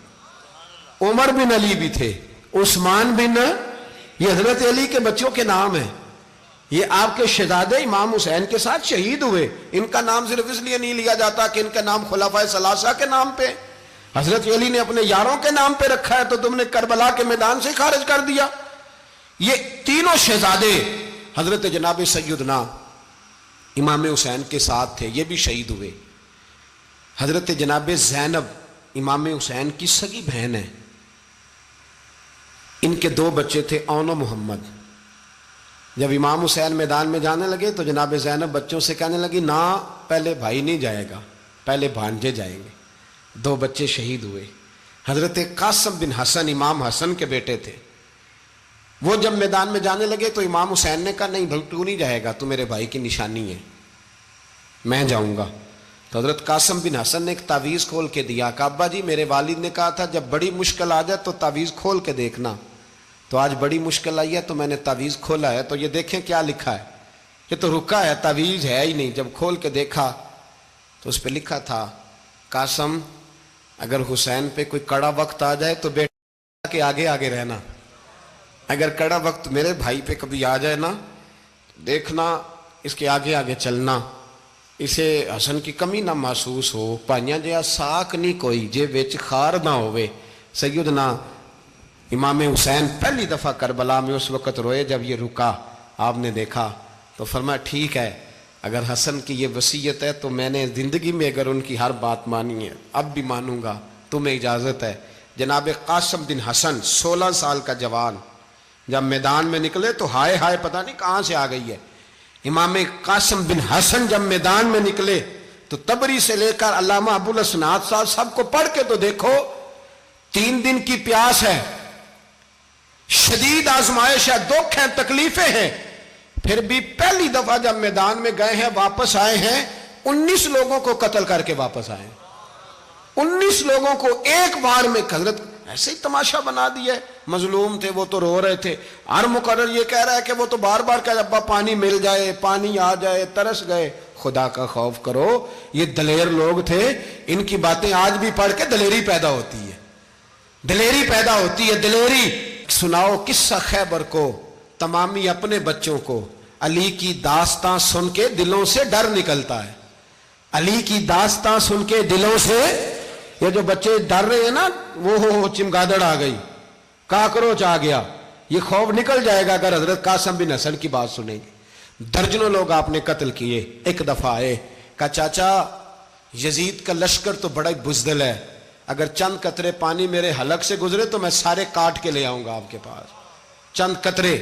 عمر بن علی بھی تھے، عثمان بن، یہ حضرت علی کے بچوں کے نام ہیں۔ یہ آپ کے شہزادے امام حسین کے ساتھ شہید ہوئے، ان کا نام صرف اس لیے نہیں لیا جاتا کہ ان کا نام خلفائے ثلاثہ کے نام پہ، حضرت علی نے اپنے یاروں کے نام پہ رکھا ہے، تو تم نے کربلا کے میدان سے خارج کر دیا۔ یہ تینوں شہزادے حضرت جناب سیدنا امام حسین کے ساتھ تھے، یہ بھی شہید ہوئے۔ حضرت جناب زینب امام حسین کی سگی بہن ہے، ان کے 2 بچے تھے، اون و محمد۔ جب امام حسین میدان میں جانے لگے تو جناب زینب بچوں سے کہنے لگی نہ، پہلے بھائی نہیں جائے گا، پہلے بھانجے جائیں گے۔ 2 بچے شہید ہوئے۔ حضرت قاسم بن حسن امام حسن کے بیٹے تھے، وہ جب میدان میں جانے لگے تو امام حسین نے کہا نہیں بھائی تو نہیں جائے گا، تو میرے بھائی کی نشانی ہے، میں جاؤں گا۔ تو حضرت قاسم بن حسن نے ایک تعویذ کھول کے دیا کہ ابا جی میرے والد نے کہا تھا جب بڑی مشکل آ جائے تو تعویذ کھول کے دیکھنا، تو آج بڑی مشکل آئی ہے تو میں نے تعویذ کھولا ہے، تو یہ دیکھیں کیا لکھا ہے، یہ تو رکا ہے، تعویذ ہے ہی نہیں۔ جب کھول کے دیکھا تو اس پہ لکھا تھا قاسم اگر حسین پہ کوئی کڑا وقت آ جائے تو بیٹا کے آگے آگے رہنا، اگر کڑا وقت میرے بھائی پہ کبھی آ جائے نا، دیکھنا اس کے آگے آگے چلنا، اسے حسن کی کمی نہ محسوس ہو، پائیاں جہاں ساک نہیں کوئی جے وچ خار نہ ہوئے۔ سیدنا امام حسین پہلی دفعہ کربلا میں اس وقت روئے جب یہ رکا، آپ نے دیکھا تو فرمایا ٹھیک ہے، اگر حسن کی یہ وصیت ہے تو میں نے زندگی میں اگر ان کی ہر بات مانی ہے اب بھی مانوں گا، تمہیں اجازت ہے۔ جناب قاسم بن حسن 16 سال کا جوان جب میدان میں نکلے تو ہائے ہائے پتہ نہیں کہاں سے آ گئی ہے۔ امام قاسم بن حسن جب میدان میں نکلے تو تبری سے لے کر علامہ ابو الاسناد صاحب سب کو پڑھ کے تو دیکھو، 3 دن کی پیاس ہے، شدید آزمائش ہے، دکھ ہیں، تکلیفیں ہیں، پھر بھی پہلی دفعہ جب میدان میں گئے ہیں واپس آئے ہیں 19 لوگوں کو قتل کر کے واپس آئے ہیں، 19 لوگوں کو ایک بار میں. حضرت ایسے ہی تماشا بنا دیا ہے. مظلوم تھے وہ تو رو رہے تھے، ہر مقرر یہ کہہ رہا ہے کہ وہ تو بار بار کہ ابا پانی مل جائے، پانی آ جائے، ترس گئے. خدا کا خوف کرو، یہ دلیر لوگ تھے، ان کی باتیں آج بھی پڑھ کے دلیری پیدا ہوتی ہے، دلیری پیدا ہوتی ہے، دلیری. سناؤ قصہ خیبر کو تمامی اپنے بچوں کو. علی کی داستان سن کے دلوں سے ڈر نکلتا ہے، علی کی داستان سن کے دلوں سے. یہ جو بچے ڈر رہے ہیں نا، وہ چمگادڑ آ گئی، کاکروچ آ گیا، یہ خوف نکل جائے گا اگر حضرت قاسم بن حسن کی بات سنیں گے. درجنوں لوگ آپ نے قتل کیے. ایک دفعہ آئے، کہا چاچا یزید کا لشکر تو بڑا بزدل ہے، اگر چند قطرے پانی میرے حلق سے گزرے تو میں سارے کاٹ کے لے آؤں گا آپ کے پاس، چند قطرے.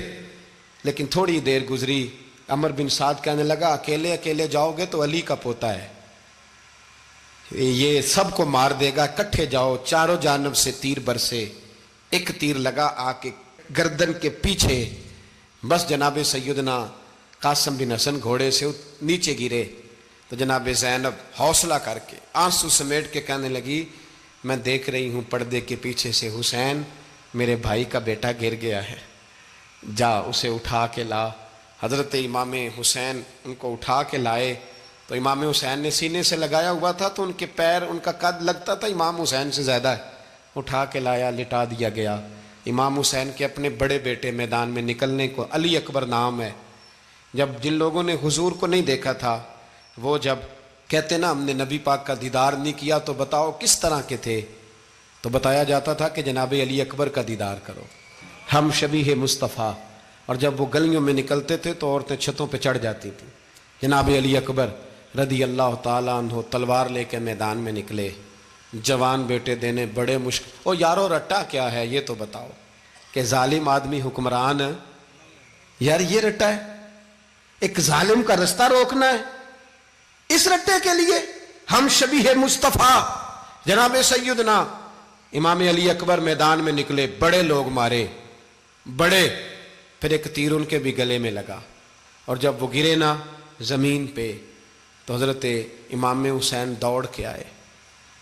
لیکن تھوڑی دیر گزری، عمر بن سعد کہنے لگا اکیلے اکیلے جاؤ گے تو علی کا پوتا ہے، یہ سب کو مار دے گا، کٹھے جاؤ. چاروں جانب سے تیر برسے، ایک تیر لگا آ کے گردن کے پیچھے. بس جناب سیدنا قاسم بن حسن گھوڑے سے نیچے گرے تو جناب زینب حوصلہ کر کے آنسو سمیٹ کے کہنے لگی میں دیکھ رہی ہوں پردے کے پیچھے سے حسین میرے بھائی کا بیٹا گر گیا ہے، جا اسے اٹھا کے لا. حضرت امام حسین ان کو اٹھا کے لائے تو امام حسین نے سینے سے لگایا ہوا تھا تو ان کے پیر، ان کا قد لگتا تھا امام حسین سے زیادہ ہے. اٹھا کے لایا، لٹا دیا گیا. امام حسین کے اپنے بڑے بیٹے میدان میں نکلنے کو، علی اکبر نام ہے. جب جن لوگوں نے حضور کو نہیں دیکھا تھا وہ جب کہتے نا ہم نے نبی پاک کا دیدار نہیں کیا تو بتاؤ کس طرح کے تھے، تو بتایا جاتا تھا کہ جناب علی اکبر کا دیدار کرو، ہم شبیہ مصطفیٰ. اور جب وہ گلیوں میں نکلتے تھے تو عورتیں چھتوں پہ چڑھ جاتی تھیں. جناب علی اکبر رضی اللہ تعالیٰ عنہ تلوار لے کے میدان میں نکلے، جوان بیٹے دینے بڑے مشکل. او یارو رٹا کیا ہے یہ تو بتاؤ، کہ ظالم آدمی حکمران، یار یہ رٹا ہے، ایک ظالم کا رستہ روکنا ہے، اس رٹے کے لیے ہم شبیہ مصطفیٰ. جناب سیدنا امام علی اکبر میدان میں نکلے، بڑے لوگ مارے، بڑے. پھر ایک تیر ان کے بھی گلے میں لگا اور جب وہ گرے نا زمین پہ تو حضرت امام حسین دوڑ کے آئے،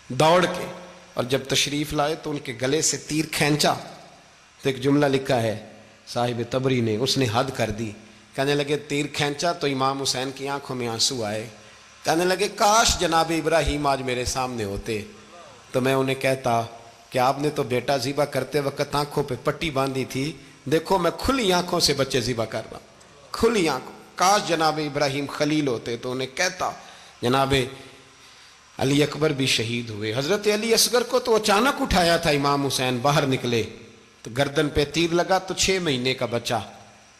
دوڑ کے، اور جب تشریف لائے تو ان کے گلے سے تیر کھینچا تو ایک جملہ لکھا ہے صاحب تبری نے، اس نے حد کر دی. کہنے لگے تیر کھینچا تو امام حسین کی آنکھوں میں آنسو آئے. کہنے لگے کاش جناب ابراہیم آج میرے سامنے ہوتے تو میں انہیں کہتا کہ آپ نے تو بیٹا ذبح کرتے وقت آنکھوں پہ پٹی باندھی تھی، دیکھو میں کھلی آنکھوں سے بچے ذبح کر رہا ہوں، کھلی آنکھوں. کاش جناب ابراہیم خلیل ہوتے تو انہیں کہتا. جناب علی اکبر بھی شہید ہوئے. حضرت علی اصغر کو تو اچانک اٹھایا تھا امام حسین، باہر نکلے تو گردن پہ تیر لگا تو 6 مہینے کا بچہ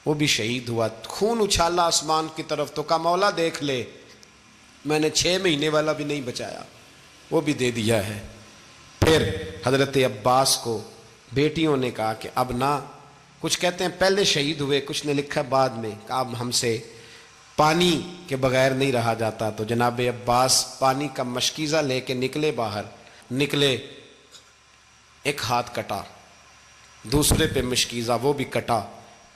وہ بھی شہید ہوا. خون اچھالا آسمان کی طرف تو کہا مولا دیکھ لے، میں نے 6 مہینے والا بھی نہیں بچایا، وہ بھی دے دیا ہے. پھر حضرت عباس کو بیٹیوں نے کہا کہ اب نہ، کچھ کہتے ہیں پہلے شہید ہوئے، کچھ نے لکھا بعد میں، کہ اب ہم سے پانی کے بغیر نہیں رہا جاتا. تو جناب عباس پانی کا مشکیزہ لے کے نکلے، باہر نکلے، ایک ہاتھ کٹا، دوسرے پہ مشکیزہ وہ بھی کٹا.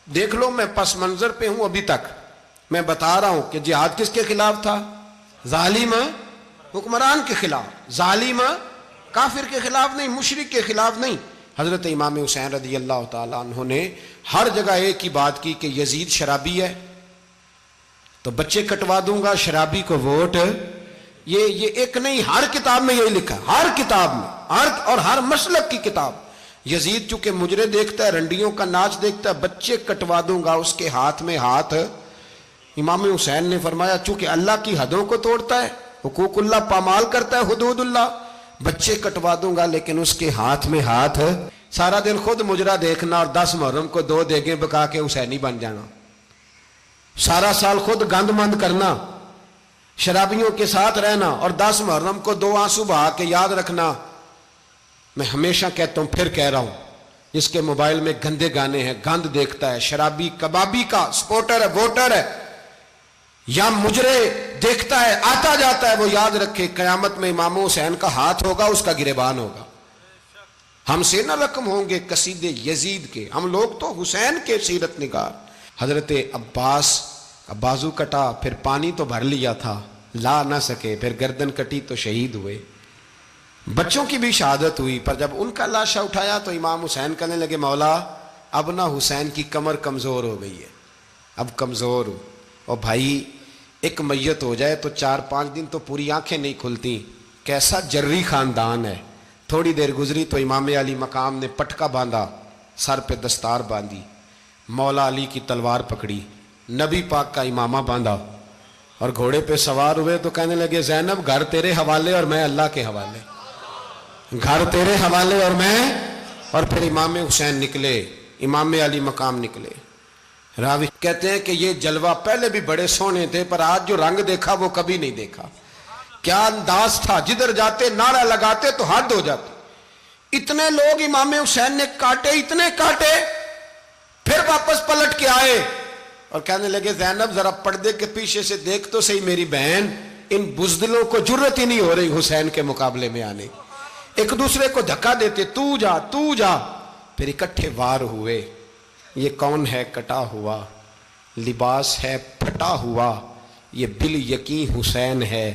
دیکھ لو میں پس منظر پہ ہوں ابھی تک، میں بتا رہا ہوں کہ جہاد کس کے خلاف تھا؟ ظالم حکمران کے خلاف، ظالم کافر کے خلاف نہیں، مشرک کے خلاف نہیں. حضرت امام حسین رضی اللہ تعالیٰ عنہ نے ہر جگہ ایک ہی بات کی کہ یزید شرابی ہے تو بچے کٹوا دوں گا، شرابی کو ووٹ. یہ ایک نہیں، ہر کتاب میں یہی لکھا، ہر کتاب میں، اور ہر مسلک کی کتاب. یزید چونکہ مجرے دیکھتا ہے، رنڈیوں کا ناچ دیکھتا ہے، بچے کٹوا دوں گا، اس کے ہاتھ میں ہاتھ. امام حسین نے فرمایا چونکہ اللہ کی حدوں کو توڑتا ہے، حقوق اللہ پامال کرتا ہے، حدود اللہ، بچے کٹوا دوں گا لیکن اس کے ہاتھ میں ہاتھ. سارا دن خود مجرا دیکھنا اور 10 محرم کو 2 دیگیں پکا کے حسینی بن جانا، سارا سال خود گند مند کرنا، شرابیوں کے ساتھ رہنا اور 10 محرم کو 2 آنسو بہا کے یاد رکھنا. میں ہمیشہ کہتا ہوں، پھر کہہ رہا ہوں، جس کے موبائل میں گندے گانے ہیں، گند دیکھتا ہے، شرابی کبابی کا سپورٹر ہے، ووٹر ہے، یا مجرے دیکھتا ہے آتا جاتا ہے، وہ یاد رکھے قیامت میں امام حسین کا ہاتھ ہوگا، اس کا گریبان ہوگا. ہم سے نہ رقم ہوں گے قصیدے یزید کے، ہم لوگ تو حسین کے سیرت نگار۔ حضرت عباس کا بازو کٹا، پھر پانی تو بھر لیا تھا، لا نہ سکے، پھر گردن کٹی تو شہید ہوئے۔ بچوں کی بھی شہادت ہوئی، پر جب ان کا لاشا اٹھایا تو امام حسین کہنے لگے مولا اب نہ حسین کی کمر کمزور ہو گئی ہے، اب کمزور ہو، اور بھائی ایک میت ہو جائے تو 4-5 دن تو پوری آنکھیں نہیں کھلتی، کیسا جری خاندان ہے۔ تھوڑی دیر گزری تو امام علی مقام نے پٹکا باندھا، سر پہ دستار باندھی، مولا علی کی تلوار پکڑی، نبی پاک کا امامہ باندھا اور گھوڑے پہ سوار ہوئے تو کہنے لگے زینب گھر تیرے حوالے اور میں اللہ کے حوالے، گھر تیرے حوالے اور میں، اور پھر امام حسین نکلے، امام علی مقام نکلے۔ راوی کہتے ہیں کہ یہ جلوہ پہلے بھی بڑے سونے تھے، پر آج جو رنگ دیکھا وہ کبھی نہیں دیکھا۔ کیا انداز تھا، جدھر جاتے نعرہ لگاتے تو حد ہو جاتے۔ اتنے لوگ امام حسین نے کاٹے، اتنے کاٹے، پھر واپس پلٹ کے آئے اور کہنے لگے زینب ذرا پردے کے پیچھے سے دیکھ تو صحیح میری بہن، ان بزدلوں کو جرت ہی نہیں ہو رہی حسین کے مقابلے میں آنے، ایک دوسرے کو دھکا دیتے، تو جا تو جا، پھر اکٹھے وار ہوئے۔ یہ کون ہے کٹا ہوا، لباس ہے پھٹا ہوا، یہ بال یقین حسین ہے،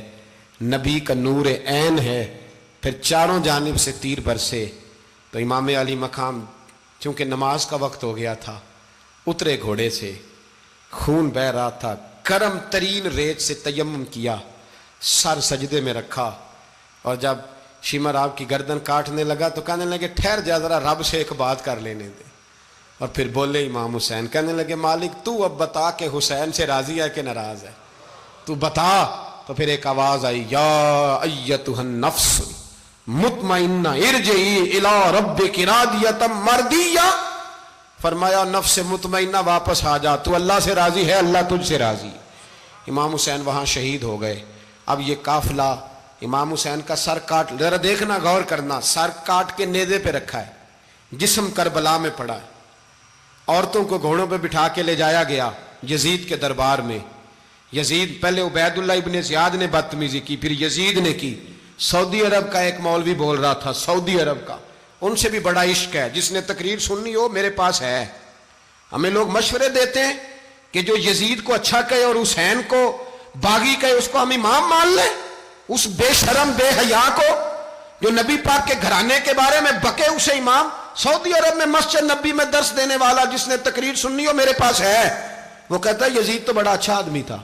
نبی کا نور عین ہے۔ پھر چاروں جانب سے تیر برسے تو امام علی مقام چونکہ نماز کا وقت ہو گیا تھا، اترے گھوڑے سے، خون بہ رہا تھا، گرم ترین ریت سے تیمم کیا، سر سجدے میں رکھا، اور جب شمر آپ کی گردن کاٹنے لگا تو کہنے لگے ٹھہر جا ذرا رب سے ایک بات کر لینے دے، اور پھر بولے امام حسین، کہنے لگے مالک تو اب بتا کہ حسین سے راضی ہے کہ ناراض ہے، تو بتا۔ تو پھر ایک آواز آئی، یا ایتھا النفس مطمئنہ ارجعی الی ربک راضیۃ مرضیہ، فرمایا نفس مطمئنہ واپس آ جا، تو اللہ سے راضی ہے، اللہ تجھ سے راضی۔ امام حسین وہاں شہید ہو گئے۔ اب یہ قافلہ امام حسین کا سر کاٹ، ذرا دیکھنا غور کرنا، سر کاٹ کے نیزے پہ رکھا ہے، جسم کربلا میں پڑا ہے، عورتوں کو گھوڑوں پہ بٹھا کے لے جایا گیا یزید کے دربار میں۔ یزید پہلے عبید اللہ ابن زیاد نے بدتمیزی کی، پھر یزید نے کی۔ سعودی عرب کا ایک مولوی بول رہا تھا، سعودی عرب کا، ان سے بھی بڑا عشق ہے، جس نے تقریر سننی ہو میرے پاس ہے۔ ہمیں لوگ مشورے دیتے ہیں کہ جو یزید کو اچھا کہے اور حسین کو باغی کہے اس کو ہم امام مان لیں، اس بے شرم بے حیا کو جو نبی پاک کے گھرانے کے بارے میں بکے اسے امام۔ سعودی عرب میں مسجد نبی میں درس دینے والا جس نے تقریر سننی ہو میرے پاس ہے، وہ کہتا ہے یزید تو بڑا اچھا آدمی تھا،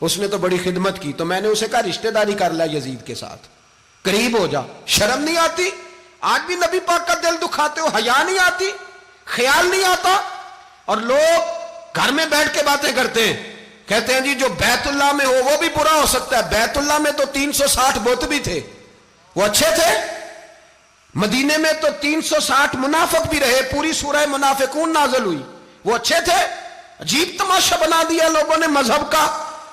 اس نے تو بڑی خدمت کی، تو میں نے اسے کہا رشتہ داری کر لیا یزید کے ساتھ، قریب ہو جا۔ شرم نہیں آتی؟ آج بھی نبی پاک کا دل دکھاتے ہو، حیا نہیں آتی، خیال نہیں آتا؟ اور لوگ گھر میں بیٹھ کے باتیں کرتے ہیں، کہتے ہیں جی جو بیت اللہ میں ہو وہ بھی برا ہو سکتا ہے۔ بیت اللہ میں تو 360 بت بھی تھے، وہ اچھے تھے۔ مدینے میں تو 360 منافق بھی رہے، پوری سورہ منافقون نازل ہوئی، وہ اچھے تھے۔ عجیب تماشا بنا دیا لوگوں نے مذہب کا۔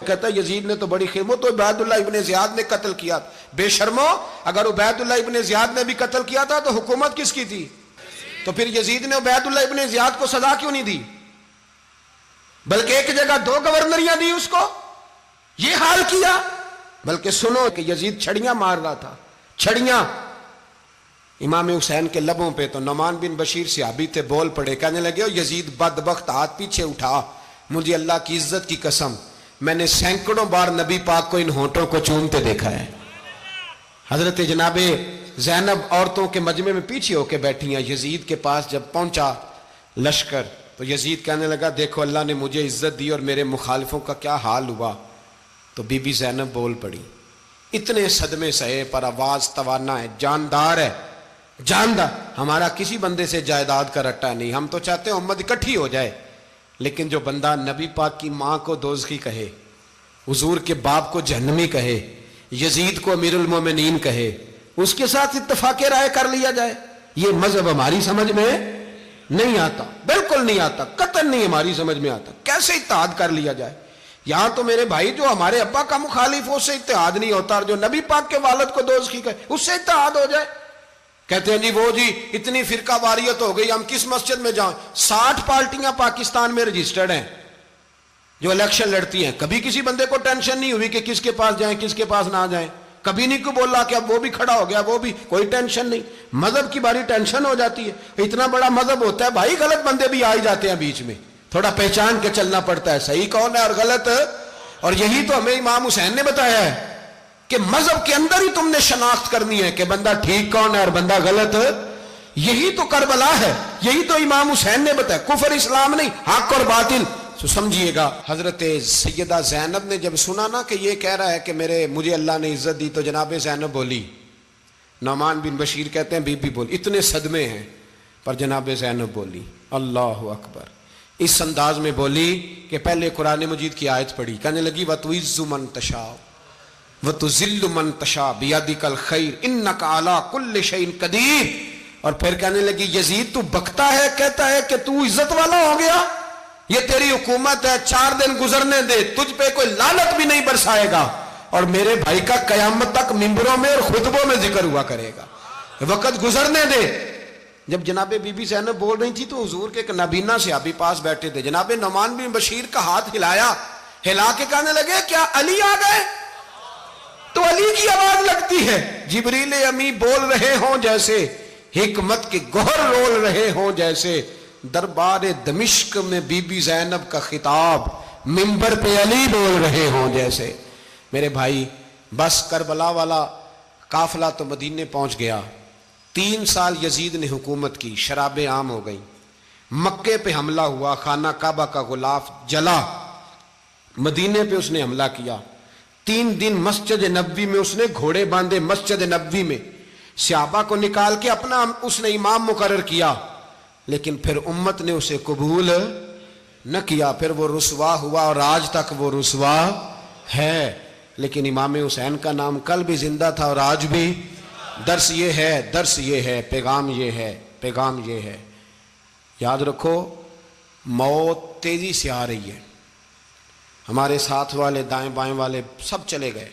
کہتا ہے یزید نے تو بڑی خدمت، تو عبید اللہ ابن زیاد نے قتل کیا۔ بے شرمو، اگر عبید اللہ ابن زیاد نے بھی قتل کیا تھا تو حکومت کس کی تھی؟ تو پھر یزید نے عبید اللہ ابن زیاد کو سزا کیوں نہیں دی، بلکہ ایک جگہ 2 گورنریاں دی اس کو، یہ حال کیا؟ بلکہ سنو کہ یزید چھڑیاں مار رہا تھا، چھڑیاں امام حسین کے لبوں پہ، تو نعمان بن بشیر صحابی تھے، بول پڑے، کہنے لگے یزید بدبخت ہاتھ پیچھے اٹھا، مجھے اللہ کی عزت کی قسم میں نے سینکڑوں بار نبی پاک کو ان ہونٹوں کو چومتے دیکھا ہے۔ حضرت جناب زینب عورتوں کے مجمع میں پیچھے ہو کے بیٹھی ہیں، یزید کے پاس جب پہنچا لشکر تو یزید کہنے لگا دیکھو اللہ نے مجھے عزت دی اور میرے مخالفوں کا کیا حال ہوا۔ تو بی بی زینب بول پڑی، اتنے صدمے سہے پر آواز توانا ہے، جاندار ہے، جاندار۔ ہمارا کسی بندے سے جائیداد کا رٹا نہیں، ہم تو چاہتے ہیں امت اکٹھی ہو جائے، لیکن جو بندہ نبی پاک کی ماں کو دوزخی کہے، حضور کے باپ کو جہنمی کہے، یزید کو امیر المومنین کہے، اس کے ساتھ اتفاق رائے کر لیا جائے، یہ مذہب ہماری سمجھ میں نہیں آتا، بالکل نہیں آتا، قطعاً نہیں ہماری سمجھ میں آتا۔ کیسے اتحاد کر لیا جائے؟ یہاں تو میرے بھائی جو ہمارے ابا کا مخالف ہو اس سے اتحاد نہیں ہوتا، اور جو نبی پاک کے والد کو دوزخی کہے اس سے اتحاد ہو جائے۔ کہتے ہیں جی وہ جی اتنی فرقہ واریت ہو گئی، ہم کس مسجد میں جائیں؟ 60 پارٹیاں پاکستان میں رجسٹرڈ ہیں جو الیکشن لڑتی ہیں، کبھی کسی بندے کو ٹینشن نہیں ہوئی کہ کس کے پاس جائیں کس کے پاس نہ جائیں۔ کبھی نہیں کو بولا کہ اب وہ بھی کھڑا ہو گیا, وہ بھی, کوئی ٹینشن نہیں. مذہب کی باری ٹینشن ہو جاتی ہے. اتنا بڑا مذہب ہوتا ہے بھائی, غلط بندے بھی آ ہی جاتے ہیں بیچ میں, تھوڑا پہچان کے چلنا پڑتا ہے صحیح کون ہے اور غلط. اور یہی تو ہمیں امام حسین نے بتایا ہے کہ مذہب کے اندر ہی تم نے شناخت کرنی ہے کہ بندہ ٹھیک کون ہے اور بندہ غلط. یہی تو کربلا ہے, یہی تو امام حسین نے بتایا, کفر اسلام نہیں, حق اور باطل. تو سمجھیے گا, حضرت سیدہ زینب نے جب سنا نا کہ یہ کہہ رہا ہے کہ مجھے اللہ نے عزت دی, تو جناب زینب بولی, نعمان بن بشیر کہتے ہیں بی بی بولی, اتنے صدمے ہیں پر جناب زینب بولی اللہ اکبر, اس انداز میں بولی کہ پہلے قرآن مجید کی آیت پڑھی, کہنے لگی وَتُعِزُّ مَن تَشَاءُ وَتُذِلُّ مَن تَشَاءُ بِيَدِكَ الْخَيْرُ إِنَّكَ عَلَىٰ كُلِّ شَيْءٍ قَدِيرٌ. اور پھر کہنے لگی یزید تو بکتا ہے, کہتا ہے کہ تو عزت والا ہو گیا, یہ تیری حکومت ہے, 4 دن گزرنے دے, تجھ پہ کوئی لعنت بھی نہیں برسائے گا, اور میرے بھائی کا قیامت تک ممبروں میں اور خطبوں میں ذکر ہوا کرے گا, وقت گزرنے دے. جب جناب بی بی زینب بول رہی تھی تو حضور کے ایک نابینا صحابی پاس بیٹھے تھے, جناب نعمان بن بشیر کا ہاتھ ہلایا, ہلا کے کہنے لگے کیا علی آ گئے؟ تو علی کی آواز لگتی ہے, جبریل امی بول رہے ہوں جیسے, حکمت کے گوہر رول رہے ہوں جیسے, دربار دمشق میں بی بی زینب کا خطاب منبر پہ علی بول رہے ہوں جیسے. میرے بھائی بس کربلا والا قافلہ تو مدینے پہنچ گیا, 3 سال یزید نے حکومت کی, شرابیں عام ہو گئیں, مکے پہ حملہ ہوا, خانہ کعبہ کا غلاف جلا, مدینے پہ اس نے حملہ کیا, 3 دن مسجد نبوی میں اس نے گھوڑے باندھے, مسجد نبوی میں صحابہ کو نکال کے اپنا اس نے امام مقرر کیا, لیکن پھر امت نے اسے قبول نہ کیا, پھر وہ رسوا ہوا اور آج تک وہ رسوا ہے. لیکن امام حسین کا نام کل بھی زندہ تھا اور آج بھی. درس یہ ہے, پیغام یہ ہے, پیغام یہ ہے, یاد رکھو موت تیزی سے آ رہی ہے. ہمارے ساتھ والے دائیں بائیں والے سب چلے گئے,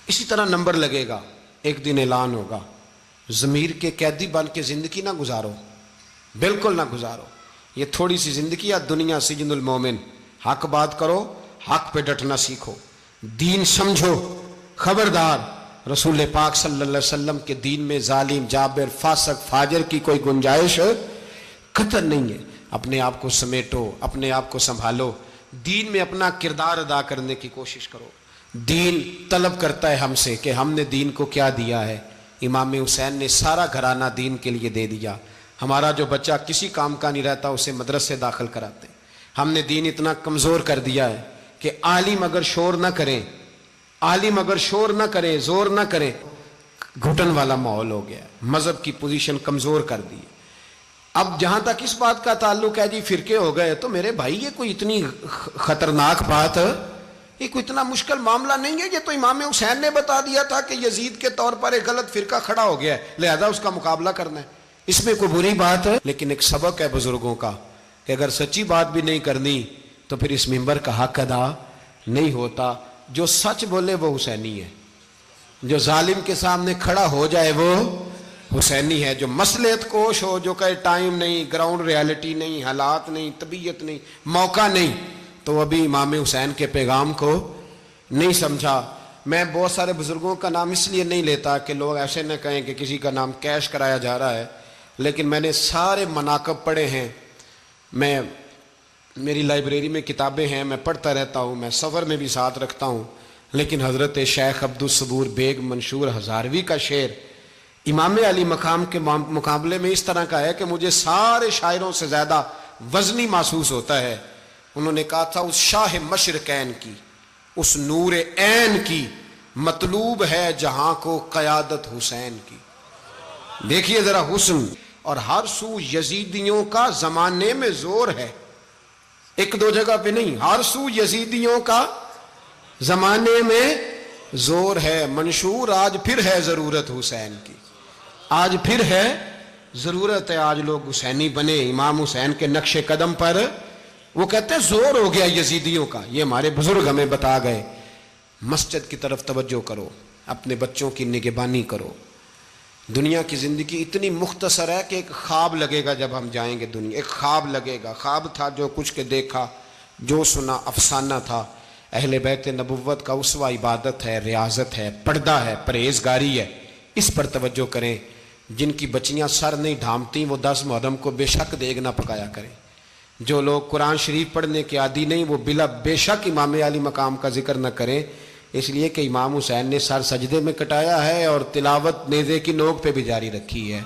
اسی طرح نمبر لگے گا, ایک دن اعلان ہوگا. ضمیر کے قیدی بن کے زندگی نہ گزارو, بالکل نہ گزارو. یہ تھوڑی سی زندگی ہے دنیا سجن المومن. حق بات کرو, حق پہ ڈٹنا سیکھو, دین سمجھو. خبردار, رسول پاک صلی اللہ علیہ وسلم کے دین میں ظالم, جابر, فاسق, فاجر کی کوئی گنجائش قطعاً نہیں ہے. اپنے آپ کو سمیٹو, اپنے آپ کو سنبھالو, دین میں اپنا کردار ادا کرنے کی کوشش کرو. دین طلب کرتا ہے ہم سے کہ ہم نے دین کو کیا دیا ہے. امام حسین نے سارا گھرانہ دین کے لیے دے دیا. ہمارا جو بچہ کسی کام کا نہیں رہتا اسے مدرسے داخل کراتے. ہم نے دین اتنا کمزور کر دیا ہے کہ عالم اگر شور نہ کریں, عالم اگر شور نہ کریں, زور نہ کریں, گھٹن والا ماحول ہو گیا. مذہب کی پوزیشن کمزور کر دی. اب جہاں تک اس بات کا تعلق ہے جی فرقے ہو گئے, تو میرے بھائی یہ کوئی اتنی خطرناک بات, یہ کوئی اتنا مشکل معاملہ نہیں ہے. یہ تو امام حسین نے بتا دیا تھا کہ یزید کے طور پر ایک غلط فرقہ کھڑا ہو گیا ہے, لہذا اس کا مقابلہ کرنا ہے. اس میں کوئی بری بات ہے, لیکن ایک سبق ہے بزرگوں کا کہ اگر سچی بات بھی نہیں کرنی تو پھر اس منبر کا حق ادا نہیں ہوتا. جو سچ بولے وہ حسینی ہے, جو ظالم کے سامنے کھڑا ہو جائے وہ حسینی ہے. جو مصلحت کوش ہو, جو کہے ٹائم نہیں, گراؤنڈ ریالٹی نہیں, حالات نہیں, طبیعت نہیں, موقع نہیں, تو ابھی امام حسین کے پیغام کو نہیں سمجھا. میں بہت سارے بزرگوں کا نام اس لیے نہیں لیتا کہ لوگ ایسے نہ کہیں کہ کسی کا نام کیش کرایا جا رہا ہے, لیکن میں نے سارے مناقب پڑھے ہیں. میری لائبریری میں کتابیں ہیں, میں پڑھتا رہتا ہوں, میں سفر میں بھی ساتھ رکھتا ہوں. لیکن حضرت شیخ عبدالصبور بیگ منشور ہزاروی کا شعر امام علی مقام کے مقابلے میں اس طرح کا ہے کہ مجھے سارے شاعروں سے زیادہ وزنی محسوس ہوتا ہے. انہوں نے کہا تھا اس شاہ مشرقین کی, اس نور عین کی, مطلوب ہے جہاں کو قیادت حسین کی. دیکھیے ذرا حسن, اور ہر سو یزیدیوں کا زمانے میں زور ہے, ایک دو جگہ پہ نہیں, ہر سو یزیدیوں کا زمانے میں زور ہے. منشور آج پھر ہے ضرورت حسین کی, آج پھر ہے ضرورت ہے, آج لوگ حسینی بنے, امام حسین کے نقش قدم پر. وہ کہتے ہیں زور ہو گیا یزیدیوں کا. یہ ہمارے بزرگ ہمیں بتا گئے. مسجد کی طرف توجہ کرو, اپنے بچوں کی نگہبانی کرو. دنیا کی زندگی اتنی مختصر ہے کہ ایک خواب لگے گا جب ہم جائیں گے دنیا, ایک خواب لگے گا. خواب تھا جو کچھ کے دیکھا, جو سنا افسانہ تھا, اہل بیت نبوت کا اسوہ عبادت ہے، ریاضت ہے، پردہ ہے، پرہیزگاری ہے، اس پر توجہ کریں۔ جن کی بچیاں سر نہیں ڈھانپتی وہ 10 محرم کو بے شک دیگ نہ پکایا کریں۔ جو لوگ قرآن شریف پڑھنے کے عادی نہیں وہ بے شک امام علی مقام کا ذکر نہ کریں، اس لیے کہ امام حسین نے سر سجدے میں کٹایا ہے اور تلاوت نیزے کی نوک پہ بھی جاری رکھی ہے۔